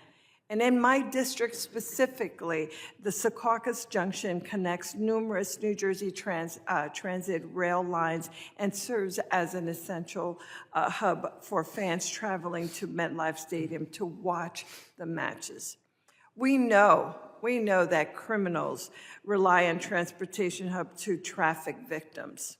And in my district specifically, the Secaucus Junction connects numerous New Jersey transit rail lines and serves as an essential hub for fans traveling to MetLife Stadium to watch the matches. We know that criminals rely on transportation hub to traffic victims.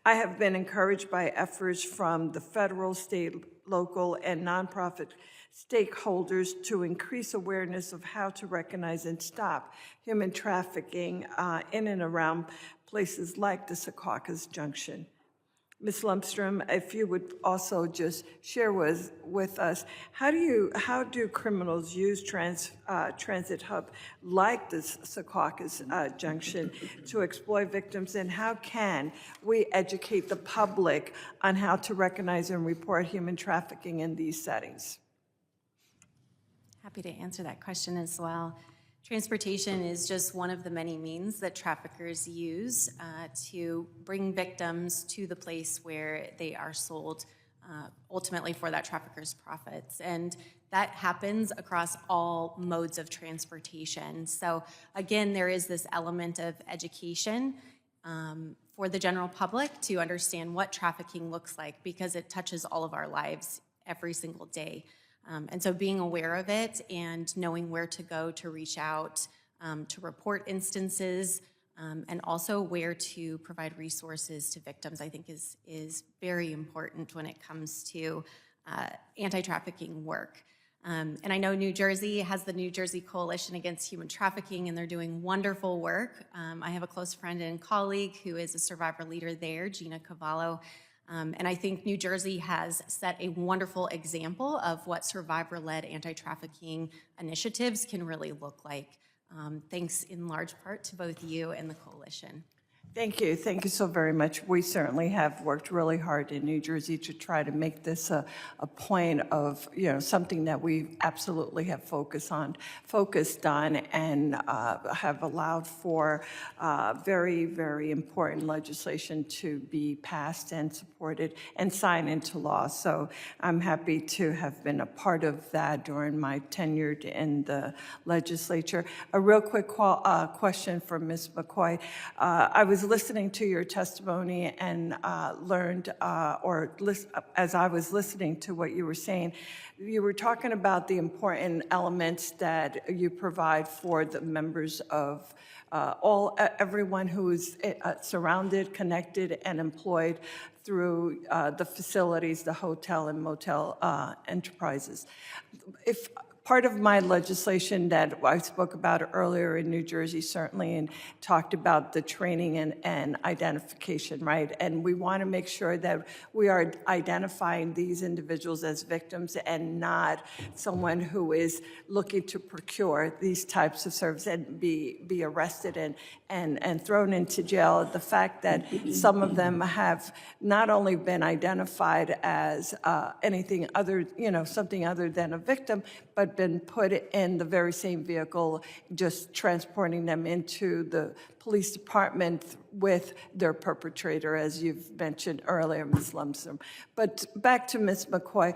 I have been encouraged by efforts from the federal, state, local, and nonprofit stakeholders to increase awareness of how to recognize and stop human trafficking in and around places like the Secaucus Junction. Ms. Lundstrom, if you would also just share with us, how do criminals use transit hub like this Secaucus Junction to exploit victims, and how can we educate the public on how to recognize and report human trafficking in these settings? Happy to answer that question as well. Transportation is just one of the many means that traffickers use to bring victims to the place where they are sold, ultimately for that trafficker's profits. And that happens across all modes of transportation. So again, there is this element of education for the general public to understand what trafficking looks like, because it touches all of our lives every single day. And so being aware of it and knowing where to go to reach out, to report instances, and also where to provide resources to victims, I think is very important when it comes to anti-trafficking work. And I know New Jersey has the New Jersey Coalition Against Human Trafficking, and they're doing wonderful work. I have a close friend and colleague who is a survivor leader there, Gina Cavallo. And I think New Jersey has set a wonderful example of what survivor-led anti-trafficking initiatives can really look like. Thanks in large part to both you and the coalition. Thank you. Thank you so very much. We certainly have worked really hard in New Jersey to try to make this a point of, something that we absolutely have focused on and have allowed for very, very important legislation to be passed and supported and signed into law. So I'm happy to have been a part of that during my tenure in the legislature. A real quick question for Ms. McCoy. I was listening to your testimony and learned, as I was listening to what you were saying, you were talking about the important elements that you provide for the members of everyone who is surrounded, connected, and employed through the facilities, the hotel and motel enterprises. If part of my legislation that I spoke about earlier in New Jersey, certainly, and talked about the training and identification, right? And we want to make sure that we are identifying these individuals as victims and not someone who is looking to procure these types of services and be arrested and thrown into jail. The fact that some of them have not only been identified as anything other, something other than a victim, but been put in the very same vehicle, just transporting them into the police department with their perpetrator, as you've mentioned earlier, Ms. Lundstrom. But back to Ms. McCoy,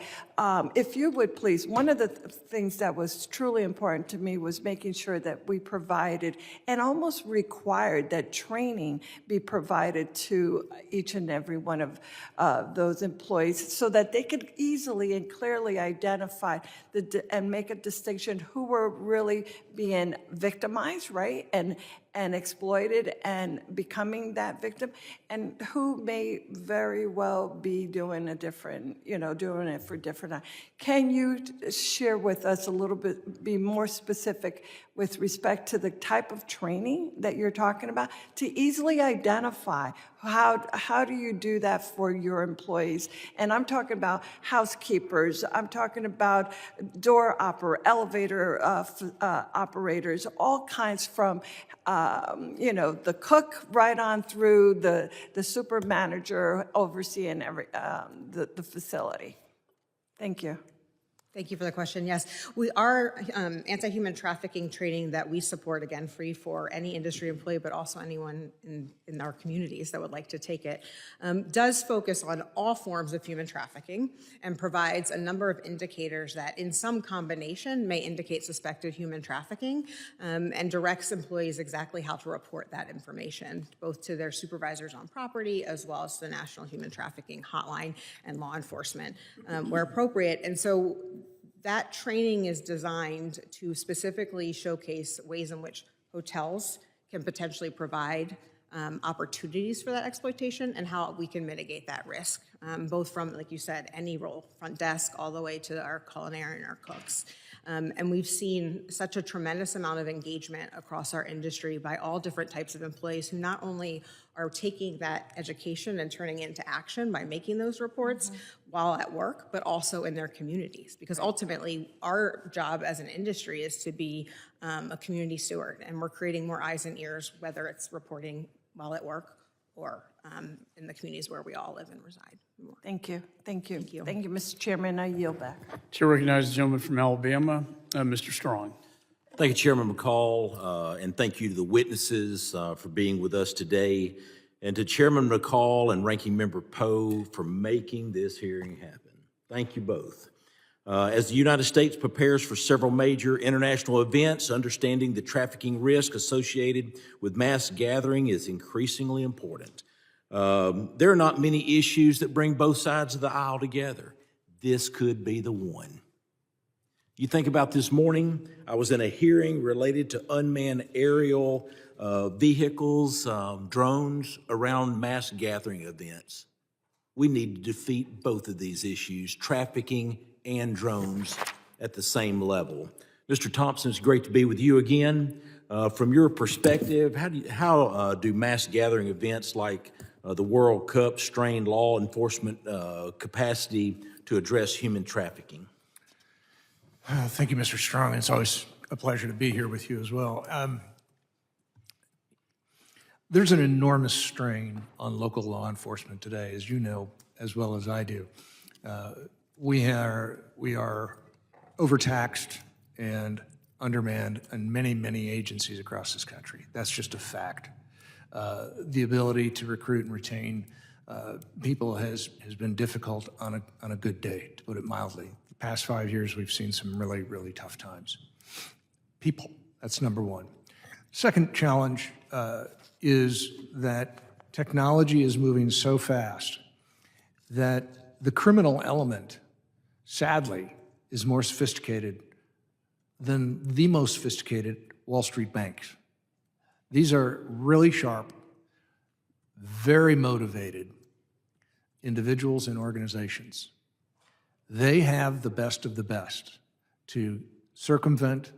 if you would please, one of the things that was truly important to me was making sure that we provided and almost required that training be provided to each and every one of those employees so that they could easily and clearly identify and make a distinction who were really being victimized, right, and exploited and becoming that victim, and who may very well be doing a different, doing it for different. Can you share with us a little bit, be more specific with respect to the type of training that you're talking about to easily identify how do you do that for your employees? And I'm talking about housekeepers, I'm talking about elevator operators, all kinds from the cook right on through the super manager overseeing the facility. Thank you. Thank you for the question. Yes, we are anti-human trafficking training that we support, again, free for any industry employee, but also anyone in our communities that would like to take it, does focus on all forms of human trafficking and provides a number of indicators that in some combination may indicate suspected human trafficking, and directs employees exactly how to report that information, both to their supervisors on property as well as the National Human Trafficking Hotline and law enforcement where appropriate. And so that training is designed to specifically showcase ways in which hotels can potentially provide opportunities for that exploitation and how we can mitigate that risk both from, like you said, any role, front desk, all the way to our culinary and our cooks. And we've seen such a tremendous amount of engagement across our industry by all different types of employees who not only are taking that education and turning it into action by making those reports while at work, but also in their communities. Because ultimately, our job as an industry is to be a community steward, and we're creating more eyes and ears, whether it's reporting while at work or in the communities where we all live and reside. Thank you. Thank you. Thank you, Mr. Chairman. I yield back. Chair recognizes the gentleman from Alabama, Mr. Strong. Thank you, Chairman McCaul, and thank you to the witnesses for being with us today, and to Chairman McCaul and Ranking Member Poe for making this hearing happen. Thank you both. As the United States prepares for several major international events, understanding the trafficking risk associated with mass gathering is increasingly important. There are not many issues that bring both sides of the aisle together. This could be the one. You think about this morning, I was in a hearing related to unmanned aerial vehicles, drones around mass gathering events. We need to defeat both of these issues, trafficking and drones, at the same level. Mr. Thompson, it's great to be with you again. From your perspective, how do mass gathering events like the World Cup strain law enforcement capacity to address human trafficking? Thank you, Mr. Strong. It's always a pleasure to be here with you as well. There's an enormous strain on local law enforcement today, as you know, as well as I do. We are overtaxed and undermanned in many, many agencies across this country. That's just a fact. The ability to recruit and retain people has been difficult on a good day, to put it mildly. The past 5 years, we've seen some really, really tough times. People, that's number one. Second challenge is that technology is moving so fast that the criminal element, sadly, is more sophisticated than the most sophisticated Wall Street banks. These are really sharp, very motivated individuals and organizations. They have the best of the best to circumvent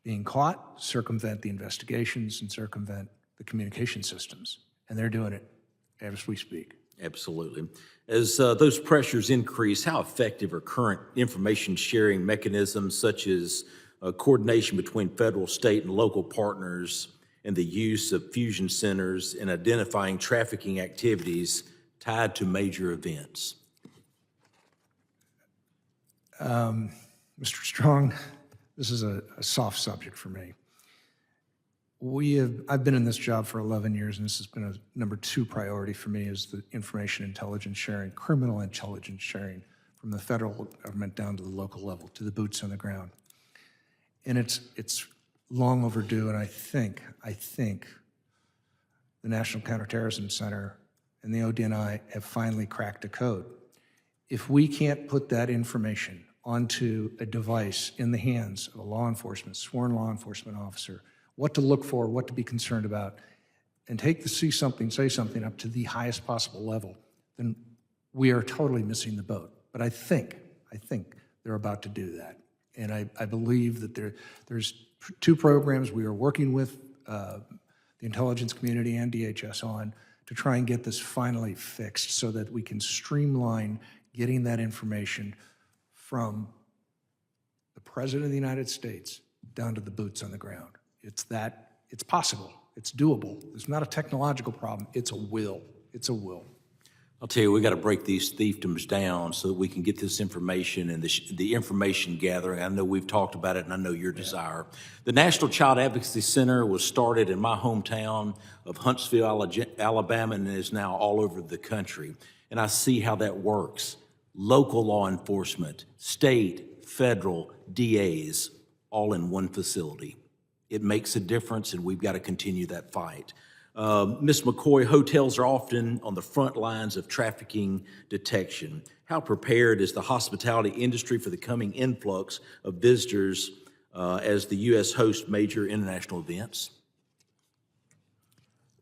being caught, circumvent the investigations, and circumvent the communication systems. And they're doing it as we speak. Absolutely. As those pressures increase, how effective are current information sharing mechanisms such as coordination between federal, state, and local partners and the use of fusion centers in identifying trafficking activities tied to major events? Mr. Strong, this is a soft subject for me. I've been in this job for 11 years, and this has been a number 2 priority for me, is the information intelligence sharing, criminal intelligence sharing from the federal government down to the local level, to the boots on the ground. And it's long overdue, and I think the National Counterterrorism Center and the ODNI have finally cracked a code. If we can't put that information onto a device in the hands of a sworn law enforcement officer, what to look for, what to be concerned about, and take the see something, say something up to the highest possible level, then we are totally missing the boat. But I think they're about to do that. And I believe that there's 2 programs we are working with the intelligence community and DHS on to try and get this finally fixed so that we can streamline getting that information from the President of the United States down to the boots on the ground. It's possible, it's doable. It's not a technological problem, it's a will. I'll tell you, we got to break these fiefdoms down so that we can get this information and the information gathering. I know we've talked about it, and I know your desire. The National Child Advocacy Center was started in my hometown of Huntsville, Alabama, and is now all over the country. And I see how that works. Local law enforcement, state, federal, DAs, all in one facility. It makes a difference, and we've got to continue that fight. Ms. McCoy, hotels are often on the front lines of trafficking detection. How prepared is the hospitality industry for the coming influx of visitors as the U.S. hosts major international events?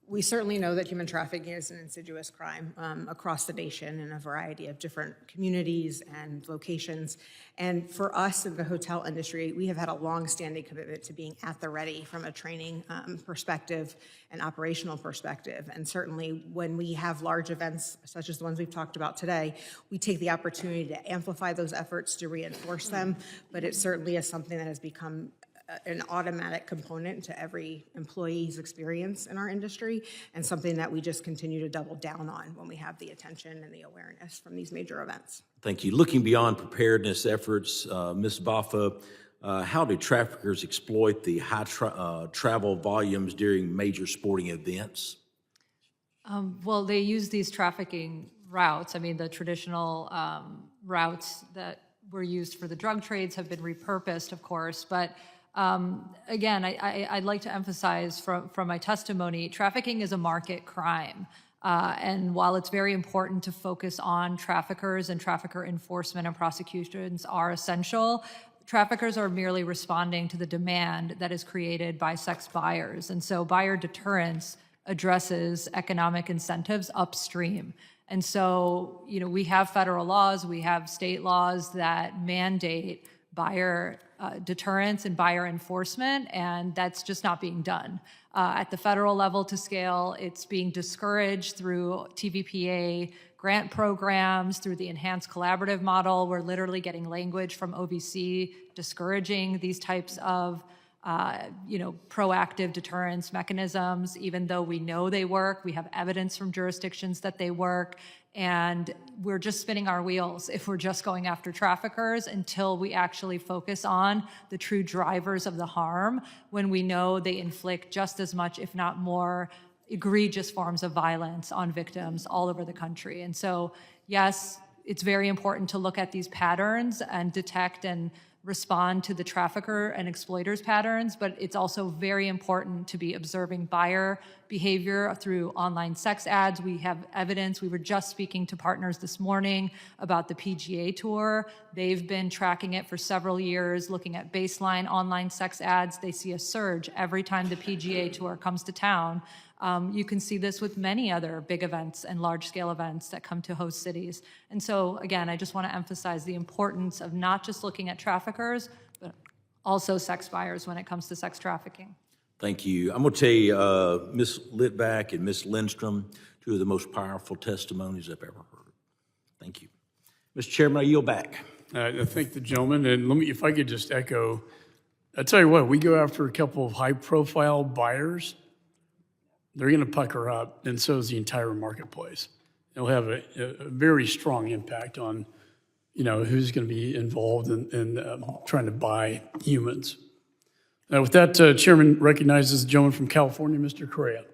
We certainly know that human trafficking is an insidious crime across the nation in a variety of different communities and locations. And for us in the hotel industry, we have had a long-standing commitment to being at the ready from a training perspective and operational perspective. And certainly when we have large events, such as the ones we've talked about today, we take the opportunity to amplify those efforts, to reinforce them. But it certainly is something that has become an automatic component to every employee's experience in our industry, and something that we just continue to double down on when we have the attention and the awareness from these major events. Thank you. Looking beyond preparedness efforts, Ms. Baffa, how do traffickers exploit the high travel volumes during major sporting events? Well, they use these trafficking routes. I mean, the traditional routes that were used for the drug trades have been repurposed, of course, but again, I'd like to emphasize from my testimony, trafficking is a market crime. And while it's very important to focus on traffickers and trafficker enforcement and prosecutions are essential, traffickers are merely responding to the demand that is created by sex buyers. And so buyer deterrence addresses economic incentives upstream. And so, you know, we have federal laws, we have state laws that mandate buyer deterrence and buyer enforcement, and that's just not being done. At the federal level to scale, it's being discouraged through TVPA grant programs, through the enhanced collaborative model. We're literally getting language from OVC discouraging these types of proactive deterrence mechanisms, even though we know they work. We have evidence from jurisdictions that they work. And we're just spinning our wheels if we're just going after traffickers until we actually focus on the true drivers of the harm, when we know they inflict just as much, if not more, egregious forms of violence on victims all over the country. And so, yes, it's very important to look at these patterns and detect and respond to the trafficker and exploiters patterns, but it's also very important to be observing buyer behavior through online sex ads. We have evidence. We were just speaking to partners this morning about the PGA Tour. They've been tracking it for several years, looking at baseline online sex ads. They see a surge every time the PGA Tour comes to town. You can see this with many other big events and large-scale events that come to host cities. And so, again, I just want to emphasize the importance of not just looking at traffickers, but also sex buyers when it comes to sex trafficking. Thank you. I'm going to tell you, Ms. Litvac and Ms. Lindstrom, two of the most powerful testimonies I've ever heard. Thank you. Mr. Chairman, I yield back. I thank the gentleman, and let me, if I could just echo, I tell you what, we go after a couple of high-profile buyers, they're going to pucker up, and so is the entire marketplace. It'll have a very strong impact on, who's going to be involved in trying to buy humans. With that, Chairman recognizes the gentleman from California, Mr. Correa.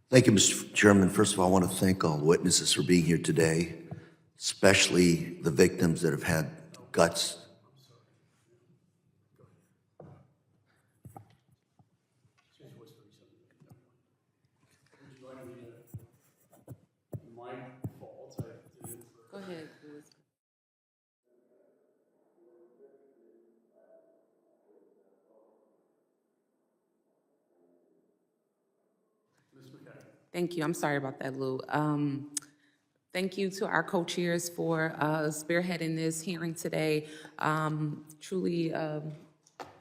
Thank you, Mr. Chairman. First of all, I want to thank all witnesses for being here today, especially the victims that have had guts. Go ahead, Louis. Thank you. I'm sorry about that, Lou. Thank you to our co-chairs for spearheading this hearing today. Truly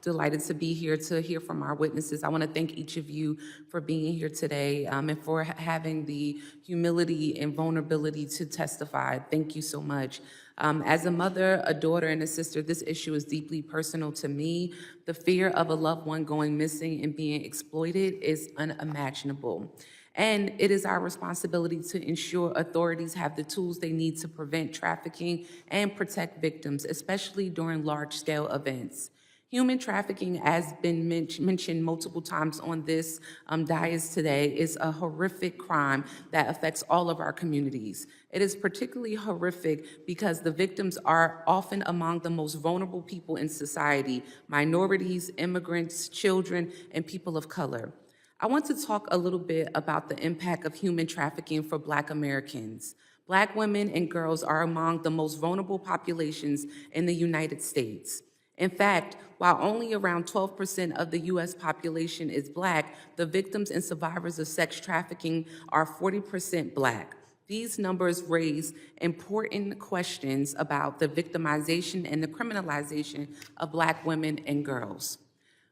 delighted to be here to hear from our witnesses. I want to thank each of you for being here today and for having the humility and vulnerability to testify. Thank you so much. As a mother, a daughter, and a sister, this issue is deeply personal to me. The fear of a loved one going missing and being exploited is unimaginable. And it is our responsibility to ensure authorities have the tools they need to prevent trafficking and protect victims, especially during large-scale events. Human trafficking, as been mentioned multiple times on this dais today, is a horrific crime that affects all of our communities. It is particularly horrific because the victims are often among the most vulnerable people in society: minorities, immigrants, children, and people of color. I want to talk a little bit about the impact of human trafficking for Black Americans. Black women and girls are among the most vulnerable populations in the United States. In fact, while only around 12% of the U.S. population is Black, the victims and survivors of sex trafficking are 40% Black. These numbers raise important questions about the victimization and the criminalization of Black women and girls.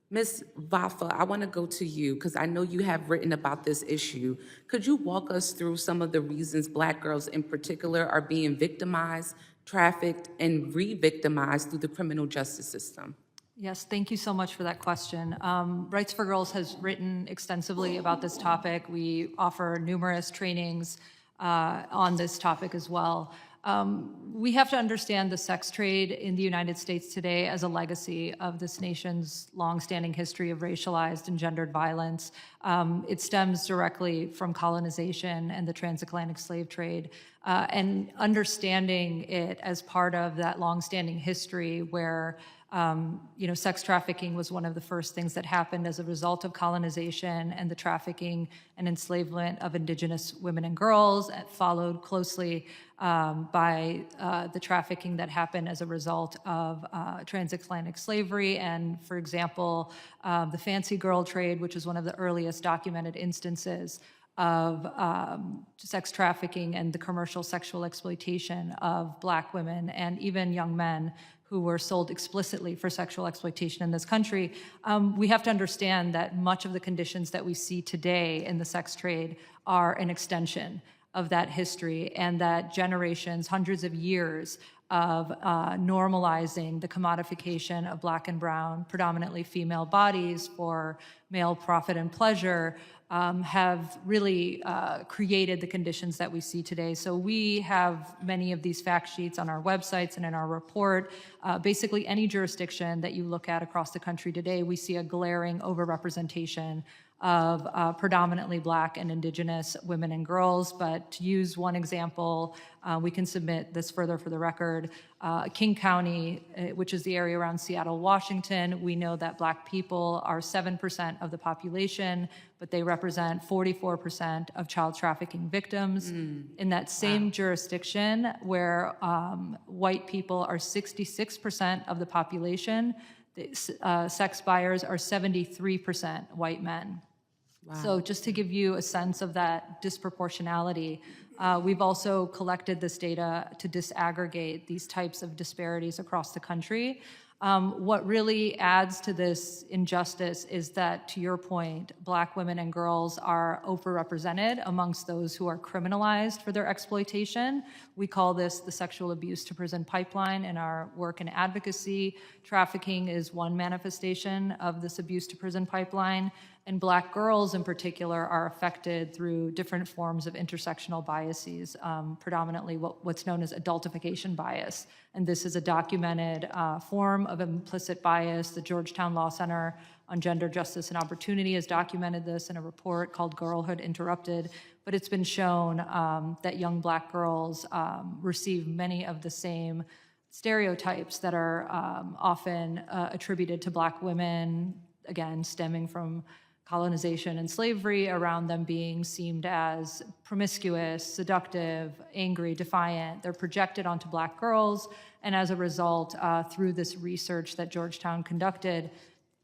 Ms. Vafa, I want to go to you because I know you have written about this issue. Could you walk us through some of the reasons Black girls in particular are being victimized, trafficked, and re-victimized through the criminal justice system? Yes, thank you so much for that question. Rights for Girls has written extensively about this topic. We offer numerous trainings on this topic as well. We have to understand the sex trade in the United States today as a legacy of this nation's longstanding history of racialized and gendered violence. It stems directly from colonization and the transatlantic slave trade, and understanding it as part of that longstanding history where sex trafficking was one of the first things that happened as a result of colonization and the trafficking and enslavement of indigenous women and girls, followed closely by the trafficking that happened as a result of transatlantic slavery and, for example, the fancy girl trade, which is one of the earliest documented instances of sex trafficking and the commercial sexual exploitation of Black women and even young men who were sold explicitly for sexual exploitation in this country. We have to understand that much of the conditions that we see today in the sex trade are an extension of that history, and that generations, hundreds of years of normalizing the commodification of Black and brown, predominantly female bodies for male profit and pleasure have really created the conditions that we see today. So we have many of these fact sheets on our websites and in our report. Basically, any jurisdiction that you look at across the country today, we see a glaring overrepresentation of predominantly Black and Indigenous women and girls. But to use one example, we can submit this further for the record. King County, which is the area around Seattle, Washington, we know that Black people are 7% of the population, but they represent 44% of child trafficking victims. In that same jurisdiction, where white people are 66% of the population, sex buyers are 73% white men. Wow. So just to give you a sense of that disproportionality, we've also collected this data to disaggregate these types of disparities across the country. What really adds to this injustice is that, to your point, Black women and girls are overrepresented amongst those who are criminalized for their exploitation. We call this the sexual abuse to prison pipeline in our work and advocacy. Trafficking is one manifestation of this abuse to prison pipeline. And Black girls in particular are affected through different forms of intersectional biases, predominantly what's known as adultification bias. And this is a documented form of implicit bias. The Georgetown Law Center on Gender Justice and Opportunity has documented this in a report called Girlhood Interrupted. But it's been shown that young Black girls receive many of the same stereotypes that are often attributed to Black women, again, stemming from colonization and slavery, around them being seen as promiscuous, seductive, angry, defiant. They're projected onto Black girls, and as a result, through this research that Georgetown conducted,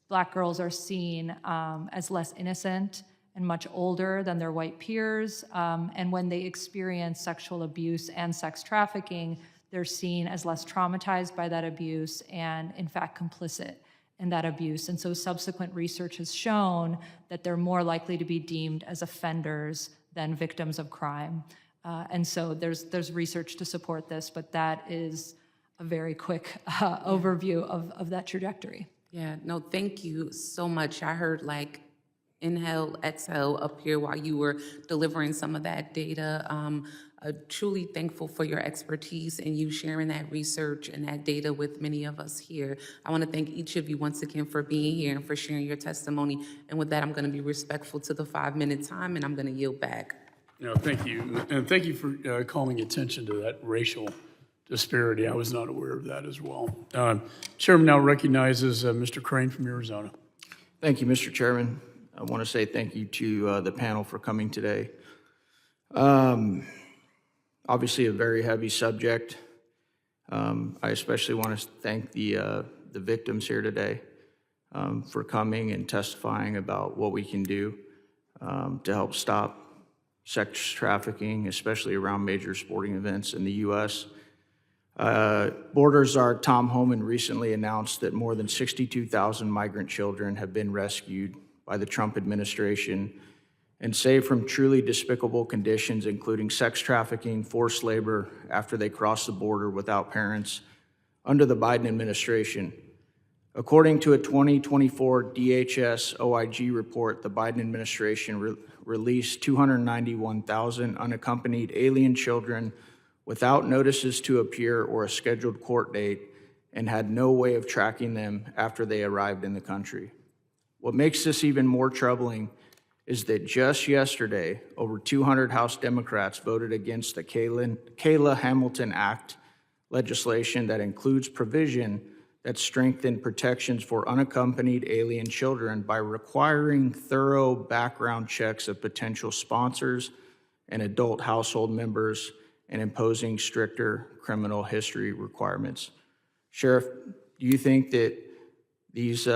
Black girls are seen as less innocent and much older than their white peers, and when they experience sexual abuse and sex trafficking, they're seen as less traumatized by that abuse and, in fact, complicit in that abuse. And so subsequent research has shown that they're more likely to be deemed as offenders than victims of crime. And so there's research to support this, but that is a very quick overview of that trajectory. Yeah, no, thank you so much. I heard like inhale, exhale up here while you were delivering some of that data. Truly thankful for your expertise and you sharing that research and that data with many of us here. I want to thank each of you once again for being here and for sharing your testimony. And with that, I'm going to be respectful to the 5-minute time, and I'm going to yield back. No, thank you. And thank you for calling attention to that racial disparity. I was not aware of that as well. Chairman now recognizes Mr. Crane from Arizona. Thank you, Mr. Chairman. I want to say thank you to the panel for coming today. Obviously a very heavy subject. I especially want to thank the the victims here today for coming and testifying about what we can do to help stop sex trafficking, especially around major sporting events in the U.S. Borders Czar Tom Homan recently announced that more than 62,000 migrant children have been rescued by the Trump administration and saved from truly despicable conditions, including sex trafficking, forced labor after they cross the border without parents under the Biden administration. According to a 2024 DHS OIG report, the Biden administration released 291,000 unaccompanied alien children without notices to appear or a scheduled court date and had no way of tracking them after they arrived in the country. What makes this even more troubling is that just yesterday, over 200 House Democrats voted against the Kayla Hamilton Act legislation that includes provision that strengthened protections for unaccompanied alien children by requiring thorough background checks of potential sponsors and adult household members and imposing stricter criminal history requirements. Sheriff, do you think that these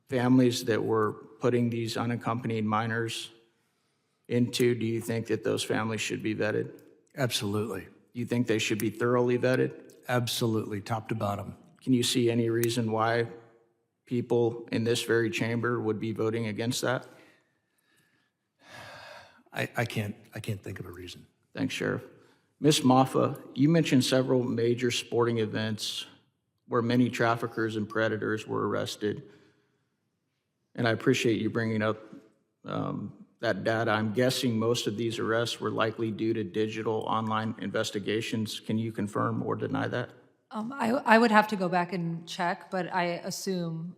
families that were putting these unaccompanied minors into, do you think that those families should be vetted? Absolutely. Do you think they should be thoroughly vetted? Absolutely, top to bottom. Can you see any reason why people in this very chamber would be voting against that? I can't think of a reason. Thanks, Sheriff. Ms. Maffa, you mentioned several major sporting events where many traffickers and predators were arrested. And I appreciate you bringing up that data. I'm guessing most of these arrests were likely due to digital online investigations. Can you confirm or deny that? I would have to go back and check, but I assume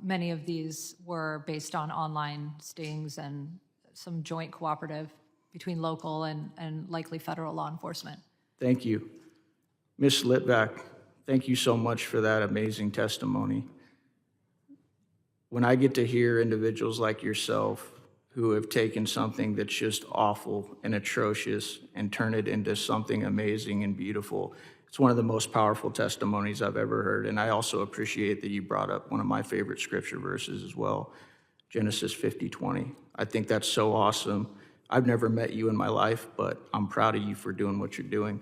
many of these were based on online stings and some joint cooperative between local and likely federal law enforcement. Thank you. Ms. Litvac, thank you so much for that amazing testimony. When I get to hear individuals like yourself who have taken something that's just awful and atrocious and turn it into something amazing and beautiful, it's one of the most powerful testimonies I've ever heard. And I also appreciate that you brought up one of my favorite scripture verses as well, Genesis 50:20. I think that's so awesome. I've never met you in my life, but I'm proud of you for doing what you're doing.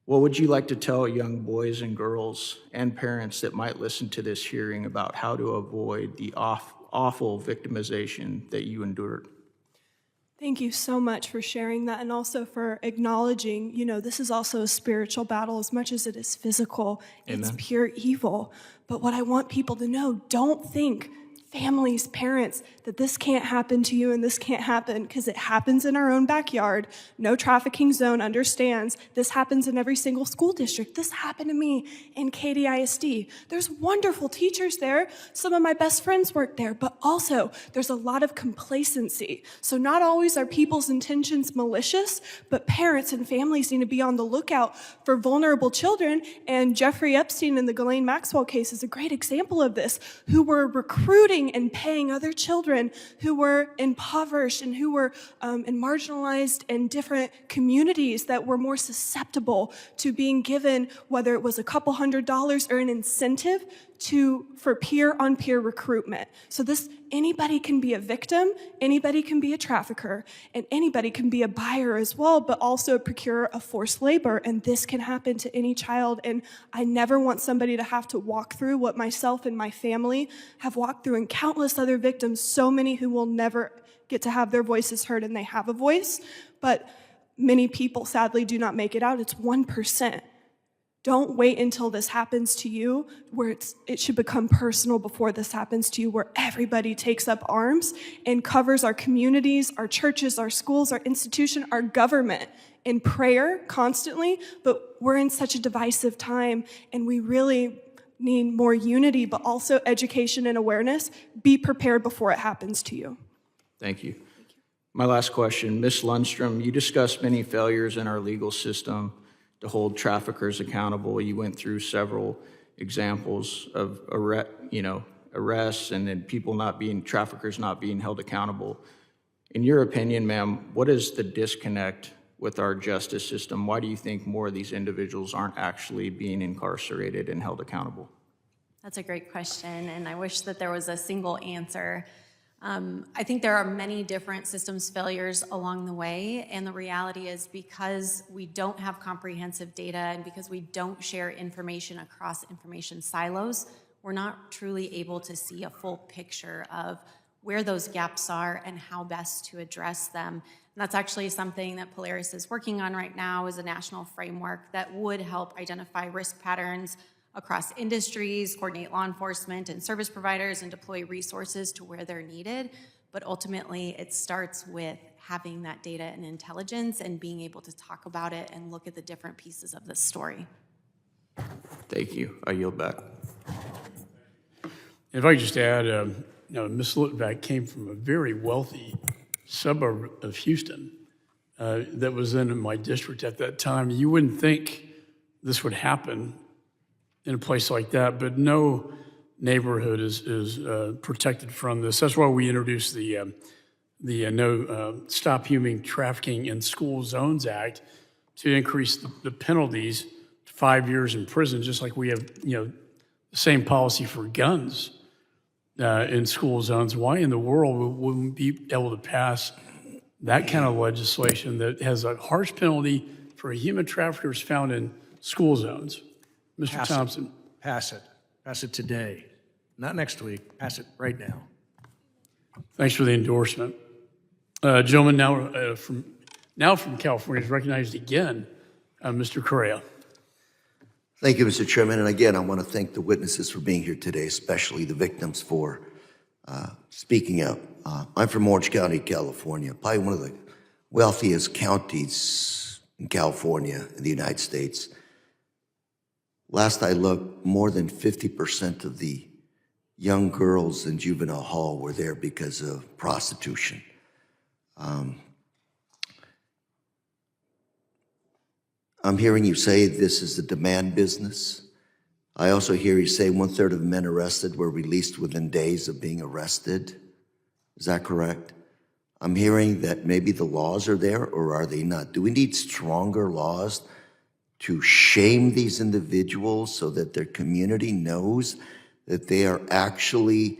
What would you like to tell young boys and girls and parents that might listen to this hearing about how to avoid the awful victimization that you endured? Thank you so much for sharing that and also for acknowledging, this is also a spiritual battle as much as it is physical. Amen. It's pure evil. But what I want people to know, don't think, families, parents, that this can't happen to you and this can't happen, because it happens in our own backyard. No Trafficking Zone understands this happens in every single school district. This happened to me in Katy ISD. There's wonderful teachers there. Some of my best friends work there, but also there's a lot of complacency. So not always are people's intentions malicious, but parents and families need to be on the lookout for vulnerable children. And Jeffrey Epstein in the Ghislaine Maxwell case is a great example of this, who were recruiting and paying other children who were impoverished and who were in marginalized and different communities that were more susceptible to being given, whether it was a couple $100s or an incentive for peer-on-peer recruitment. So anybody can be a victim, anybody can be a trafficker, and anybody can be a buyer as well, but also a procurer of forced labor, and this can happen to any child. And I never want somebody to have to walk through what myself and my family have walked through, and countless other victims, so many who will never get to have their voices heard, and they have a voice, but many people sadly do not make it out. It's 1%. Don't wait until this happens to you, where it should become personal before this happens to you, where everybody takes up arms and covers our communities, our churches, our schools, our institution, our government in prayer constantly. But we're in such a divisive time, and we really need more unity, but also education and awareness. Be prepared before it happens to you. Thank you. My last question, Ms. Lundstrom, you discussed many failures in our legal system to hold traffickers accountable. You went through several examples of arrests and then traffickers not being held accountable. In your opinion, ma'am, what is the disconnect with our justice system, why do you think more of these individuals aren't actually being incarcerated and held accountable? That's a great question, and I wish that there was a single answer. I think there are many different systems failures along the way, and the reality is because we don't have comprehensive data and because we don't share information across information silos, we're not truly able to see a full picture of where those gaps are and how best to address them. And that's actually something that Polaris is working on right now, is a national framework that would help identify risk patterns across industries, coordinate law enforcement and service providers, and deploy resources to where they're needed. But ultimately, it starts with having that data and intelligence and being able to talk about it and look at the different pieces of the story. Thank you. I yield back. If I could just add, Ms. Litvac came from a very wealthy suburb of Houston that was in my district at that time. You wouldn't think this would happen in a place like that, but no neighborhood is protected from this. That's why we introduced the Stop Human Trafficking in School Zones Act to increase the penalties to 5 years in prison, just like we have, the same policy for guns in school zones. Why in the world would we be able to pass that kind of legislation that has a harsh penalty for human traffickers found in school zones? Mr. Thompson. Pass it. Pass it today. Not next week. Pass it right now. Thanks for the endorsement. Gentleman now from California is recognized again, Mr. Correa. Thank you, Mr. Chairman. And again, I want to thank the witnesses for being here today, especially the victims for speaking up. I'm from Orange County, California, probably one of the wealthiest counties in California in the United States. Last I looked, more than 50% of the young girls in juvenile hall were there because of prostitution. I'm hearing you say this is a demand business. I also hear you say 1/3 of men arrested were released within days of being arrested. Is that correct? I'm hearing that maybe the laws are there, or are they not? Do we need stronger laws to shame these individuals so that their community knows that they are actually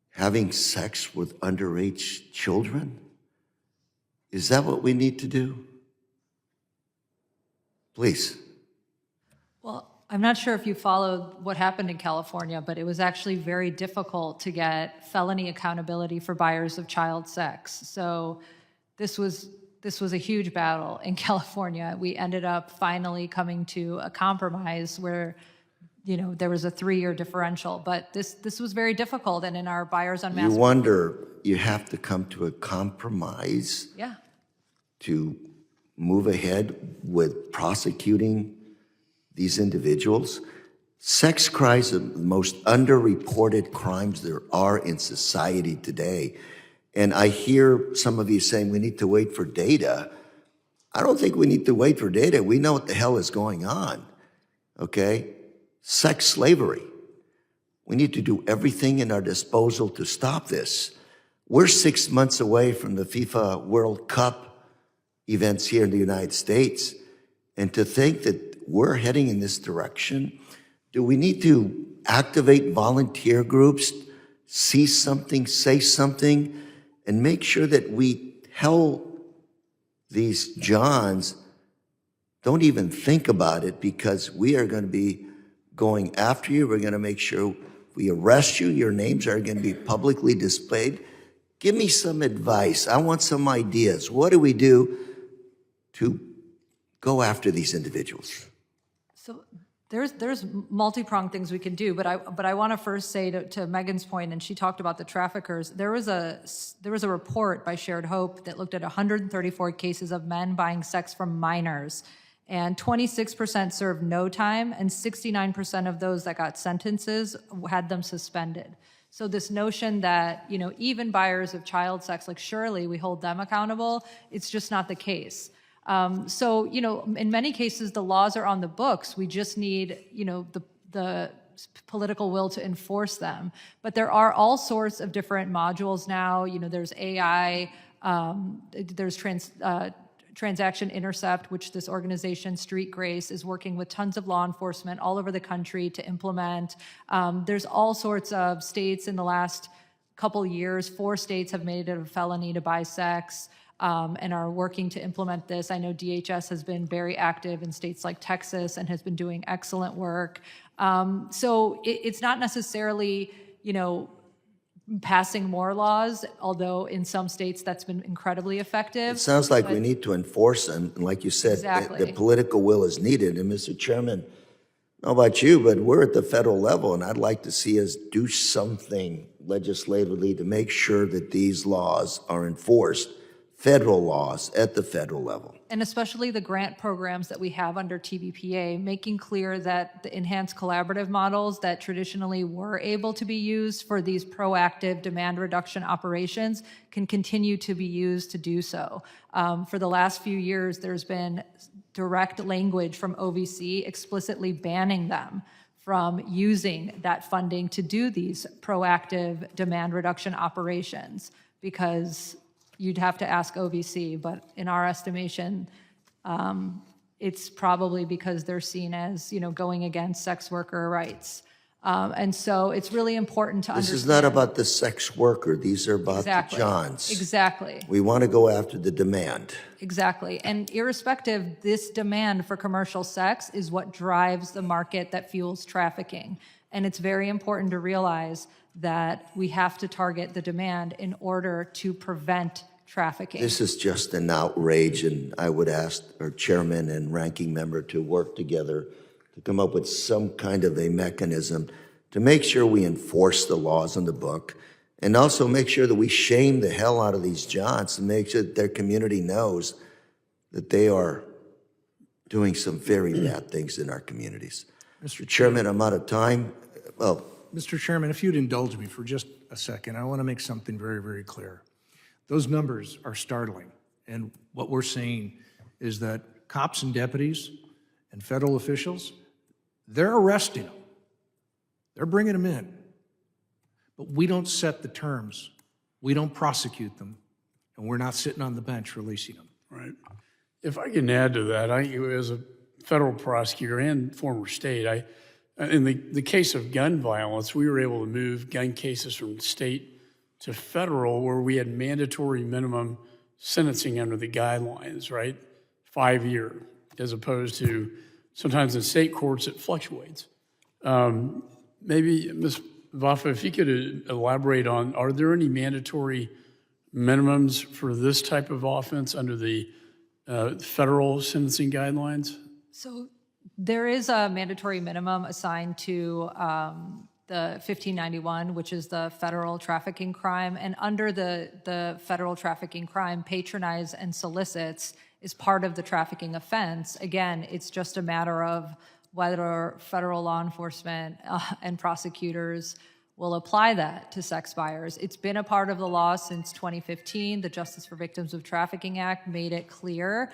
having sex with underage children? Is that what we need to do? Please. Well, I'm not sure if you followed what happened in California, but it was actually very difficult to get felony accountability for buyers of child sex. So this was a huge battle in California. We ended up finally coming to a compromise where, there was a 3-year differential, but this was very difficult. And in our buyers unmasked. You wonder, you have to come to a compromise. Yeah. To move ahead with prosecuting these individuals. Sex crimes are the most underreported crimes there are in society today. And I hear some of you saying we need to wait for data. I don't think we need to wait for data. We know what the hell is going on, okay? Sex slavery. We need to do everything in our disposal to stop this. We're 6 months away from the FIFA World Cup events here in the United States. And to think that we're heading in this direction, do we need to activate volunteer groups, see something, say something, and make sure that we tell these Johns, don't even think about it, because we are going to be going after you. We're going to make sure we arrest you. Your names are going to be publicly displayed. Give me some advice. I want some ideas. What do we do to go after these individuals? So there's multi-pronged things we can do, but I want to first say to Megan's point, and she talked about the traffickers. There was a report by Shared Hope that looked at 134 cases of men buying sex from minors, and 26% served no time, and 69% of those that got sentences had them suspended. So this notion that even buyers of child sex, like surely we hold them accountable, it's just not the case. So, in many cases, the laws are on the books. We just need, the political will to enforce them. But there are all sorts of different modules now. There's AI There's Transaction Intercept, which this organization, Street Grace, is working with tons of law enforcement all over the country to implement. There's all sorts of states in the last couple years. 4 states have made it a felony to buy sex and are working to implement this. I know DHS has been very active in states like Texas and has been doing excellent work. So it's not necessarily, passing more laws, although in some states that's been incredibly effective. It sounds like we need to enforce them, and like you said, Exactly. the political will is needed. And Mr. Chairman, I don't know about you, but we're at the federal level, and I'd like to see us do something legislatively to make sure that these laws are enforced, federal laws at the federal level. And especially the grant programs that we have under TVPA, making clear that the enhanced collaborative models that traditionally were able to be used for these proactive demand reduction operations can continue to be used to do so. For the last few years, there's been direct language from OVC explicitly banning them from using that funding to do these proactive demand reduction operations, because you'd have to ask OVC, but in our estimation, it's probably because they're seen as, going against sex worker rights. And so it's really important to understand. This is not about the sex worker. These are about Exactly. the Johns. Exactly. We want to go after the demand. Exactly. And irrespective, this demand for commercial sex is what drives the market that fuels trafficking. And it's very important to realize that we have to target the demand in order to prevent trafficking. This is just an outrage, and I would ask our chairman and ranking member to work together to come up with some kind of a mechanism to make sure we enforce the laws in the book, and also make sure that we shame the hell out of these Johns and make sure that their community knows that they are doing some very bad things in our communities. Mr. Chairman, I'm out of time. Well, Mr. Chairman, if you'd indulge me for just a second, I want to make something very, very clear. Those numbers are startling, and what we're seeing is that cops and deputies and federal officials, they're arresting them. They're bringing them in. But we don't set the terms. We don't prosecute them, and we're not sitting on the bench releasing them. Right. If I can add to that, as a federal prosecutor and former state, in the case of gun violence, we were able to move gun cases from state to federal, where we had mandatory minimum sentencing under the guidelines, right? 5-year, as opposed to sometimes in state courts it fluctuates. Maybe, Ms. Vafa, if you could elaborate on, are there any mandatory minimums for this type of offense under the federal sentencing guidelines? So there is a mandatory minimum assigned to the 1591, which is the federal trafficking crime. And under the federal trafficking crime, patronize and solicits is part of the trafficking offense. Again, it's just a matter of whether federal law enforcement and prosecutors will apply that to sex buyers. It's been a part of the law since 2015. The Justice for Victims of Trafficking Act made it clear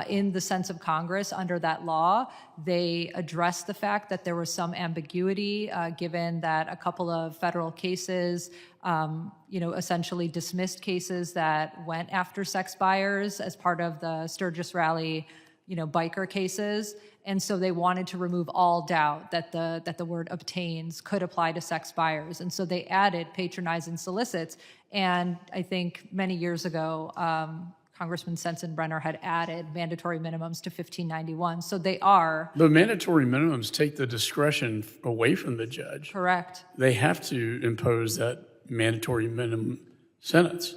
in the sense of Congress under that law. They addressed the fact that there was some ambiguity given that a couple of federal cases essentially dismissed cases that went after sex buyers as part of the Sturgis Rally biker cases. And so they wanted to remove all doubt that the word obtains could apply to sex buyers. And so they added patronize and solicits. And I think many years ago, Congressman Sensenbrenner had added mandatory minimums to 1591. So they are. The mandatory minimums take the discretion away from the judge. Correct. They have to impose that mandatory minimum sentence.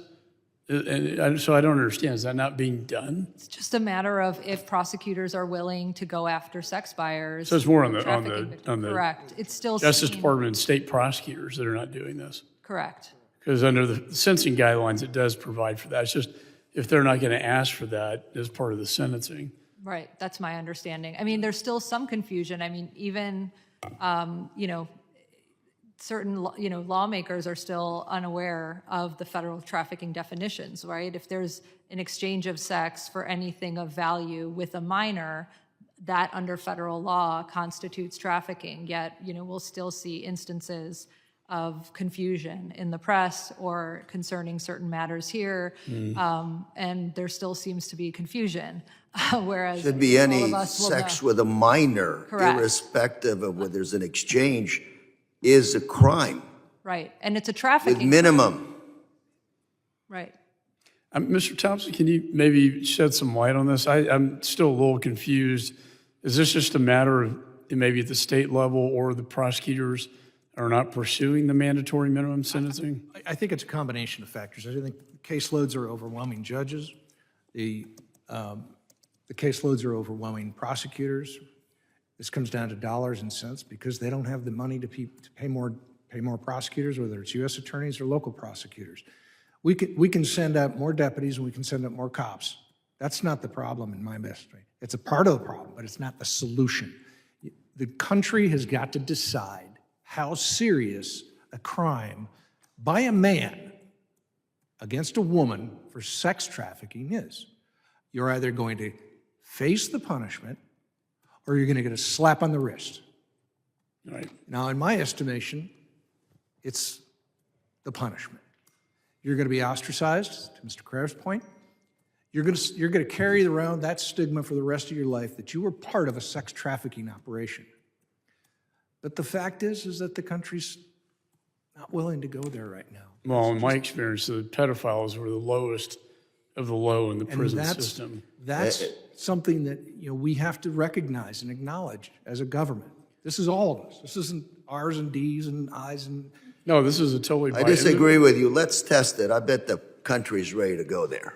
And so I don't understand, is that not being done? It's just a matter of if prosecutors are willing to go after sex buyers. So it's more on the correct. It's still Justice seen- Department and state prosecutors that are not doing this. Correct. Because under the sentencing guidelines, it does provide for that. It's just if they're not going to ask for that as part of the sentencing. Right. That's my understanding. I mean, there's still some confusion. I mean, even certain lawmakers are still unaware of the federal trafficking definitions, right? If there's an exchange of sex for anything of value with a minor, that under federal law constitutes trafficking. Yet, we'll still see instances of confusion in the press or concerning certain matters here, and there still seems to be confusion, whereas Should be all any of us will sex know. with a minor, Correct. irrespective of whether there's an exchange, is a crime Right, and it's a with trafficking. minimum. Right. Mr. Thompson, can you maybe shed some light on this? I'm still a little confused. Is this just a matter of maybe at the state level or the prosecutors are not pursuing the mandatory minimum sentencing? I think it's a combination of factors. I think the caseloads are overwhelming judges. The caseloads are overwhelming prosecutors. This comes down to dollars and cents because they don't have the money to pay more prosecutors, whether it's U.S. attorneys or local prosecutors. We can send out more deputies and we can send out more cops. That's not the problem in my estimation. It's a part of the problem, but it's not the solution. The country has got to decide how serious a crime by a man against a woman for sex trafficking is. You're either going to face the punishment or you're going to get a slap on the wrist. Right. Now, in my estimation, it's the punishment. You're going to be ostracized, to Mr. Carrera's point. You're going to carry around that stigma for the rest of your life that you were part of a sex trafficking operation. But the fact is that the country's not willing to go there right now. Well, in my experience, the pedophiles were the lowest of the low in the prison And system. that's something that we have to recognize and acknowledge as a government. This is all of us. This isn't R's and D's and I's and. No, this is a totally. I disagree with you. Let's test it. I bet the country's ready to go there.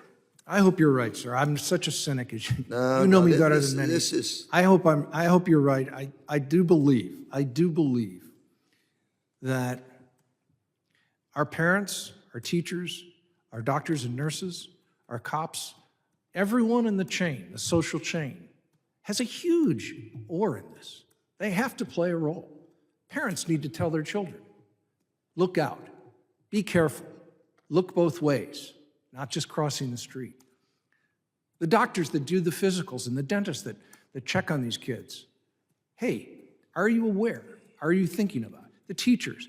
I hope you're right, sir. I'm such a cynic as you. No, You know no, me this- better this- than many. this is- I hope you're right. I do believe that our parents, our teachers, our doctors and nurses, our cops, everyone in the chain, the social chain, has a huge oar in this. They have to play a role. Parents need to tell their children, look out, be careful, look both ways, not just crossing the street. The doctors that do the physicals and the dentists that check on these kids, hey, are you aware? Are you thinking about it? The teachers,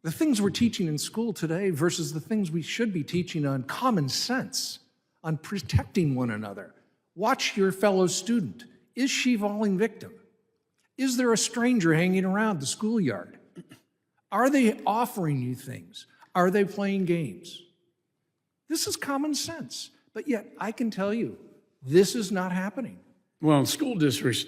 the things we're teaching in school today versus the things we should be teaching on common sense, on protecting one another. Watch your fellow student. Is she falling victim? Is there a stranger hanging around the schoolyard? Are they offering you things? Are they playing games? This is common sense, but yet I can tell you, this is not happening. Well, in school districts,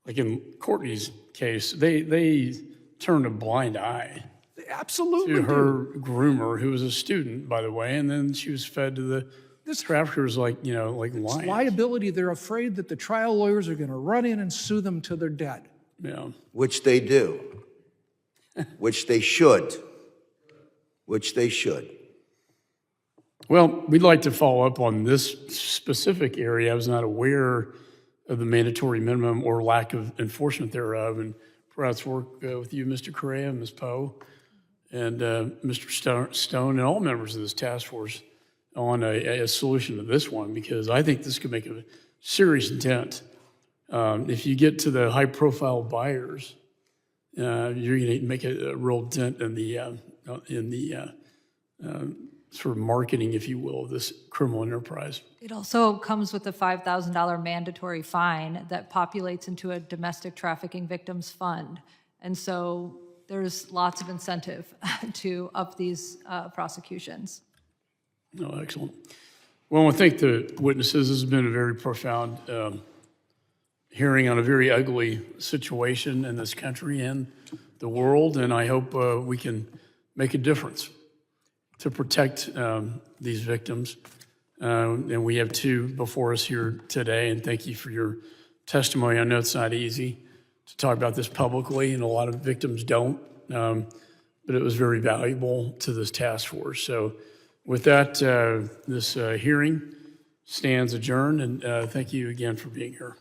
like in Courtney's case, they turned a blind eye They absolutely to do. her groomer, who was a student, by the way, and then she was fed to the traffickers like lions. Liability, they're afraid that the trial lawyers are going to run in and sue them till they're dead. Yeah. Which they do. Which they should. Which they should. Well, we'd like to follow up on this specific area. I was not aware of the mandatory minimum or lack of enforcement thereof, and perhaps work with you, Mr. Correa, Ms. Poe, and Mr. Stone, and all members of this task force on a solution to this one, because I think this could make a serious dent. If you get to the high-profile buyers, you're going to make a real dent in the sort of marketing, if you will, of this criminal enterprise. It also comes with a $5,000 mandatory fine that populates into a domestic trafficking victims fund. And so there's lots of incentive to up these prosecutions. Oh, excellent. Well, I want to thank the witnesses. This has been a very profound hearing on a very ugly situation in this country and the world, and I hope we can make a difference to protect these victims. And we have two before us here today, and thank you for your testimony. I know it's not easy to talk about this publicly, and a lot of victims don't, but it was very valuable to this task force. So with that, this hearing stands adjourned, and thank you again for being here.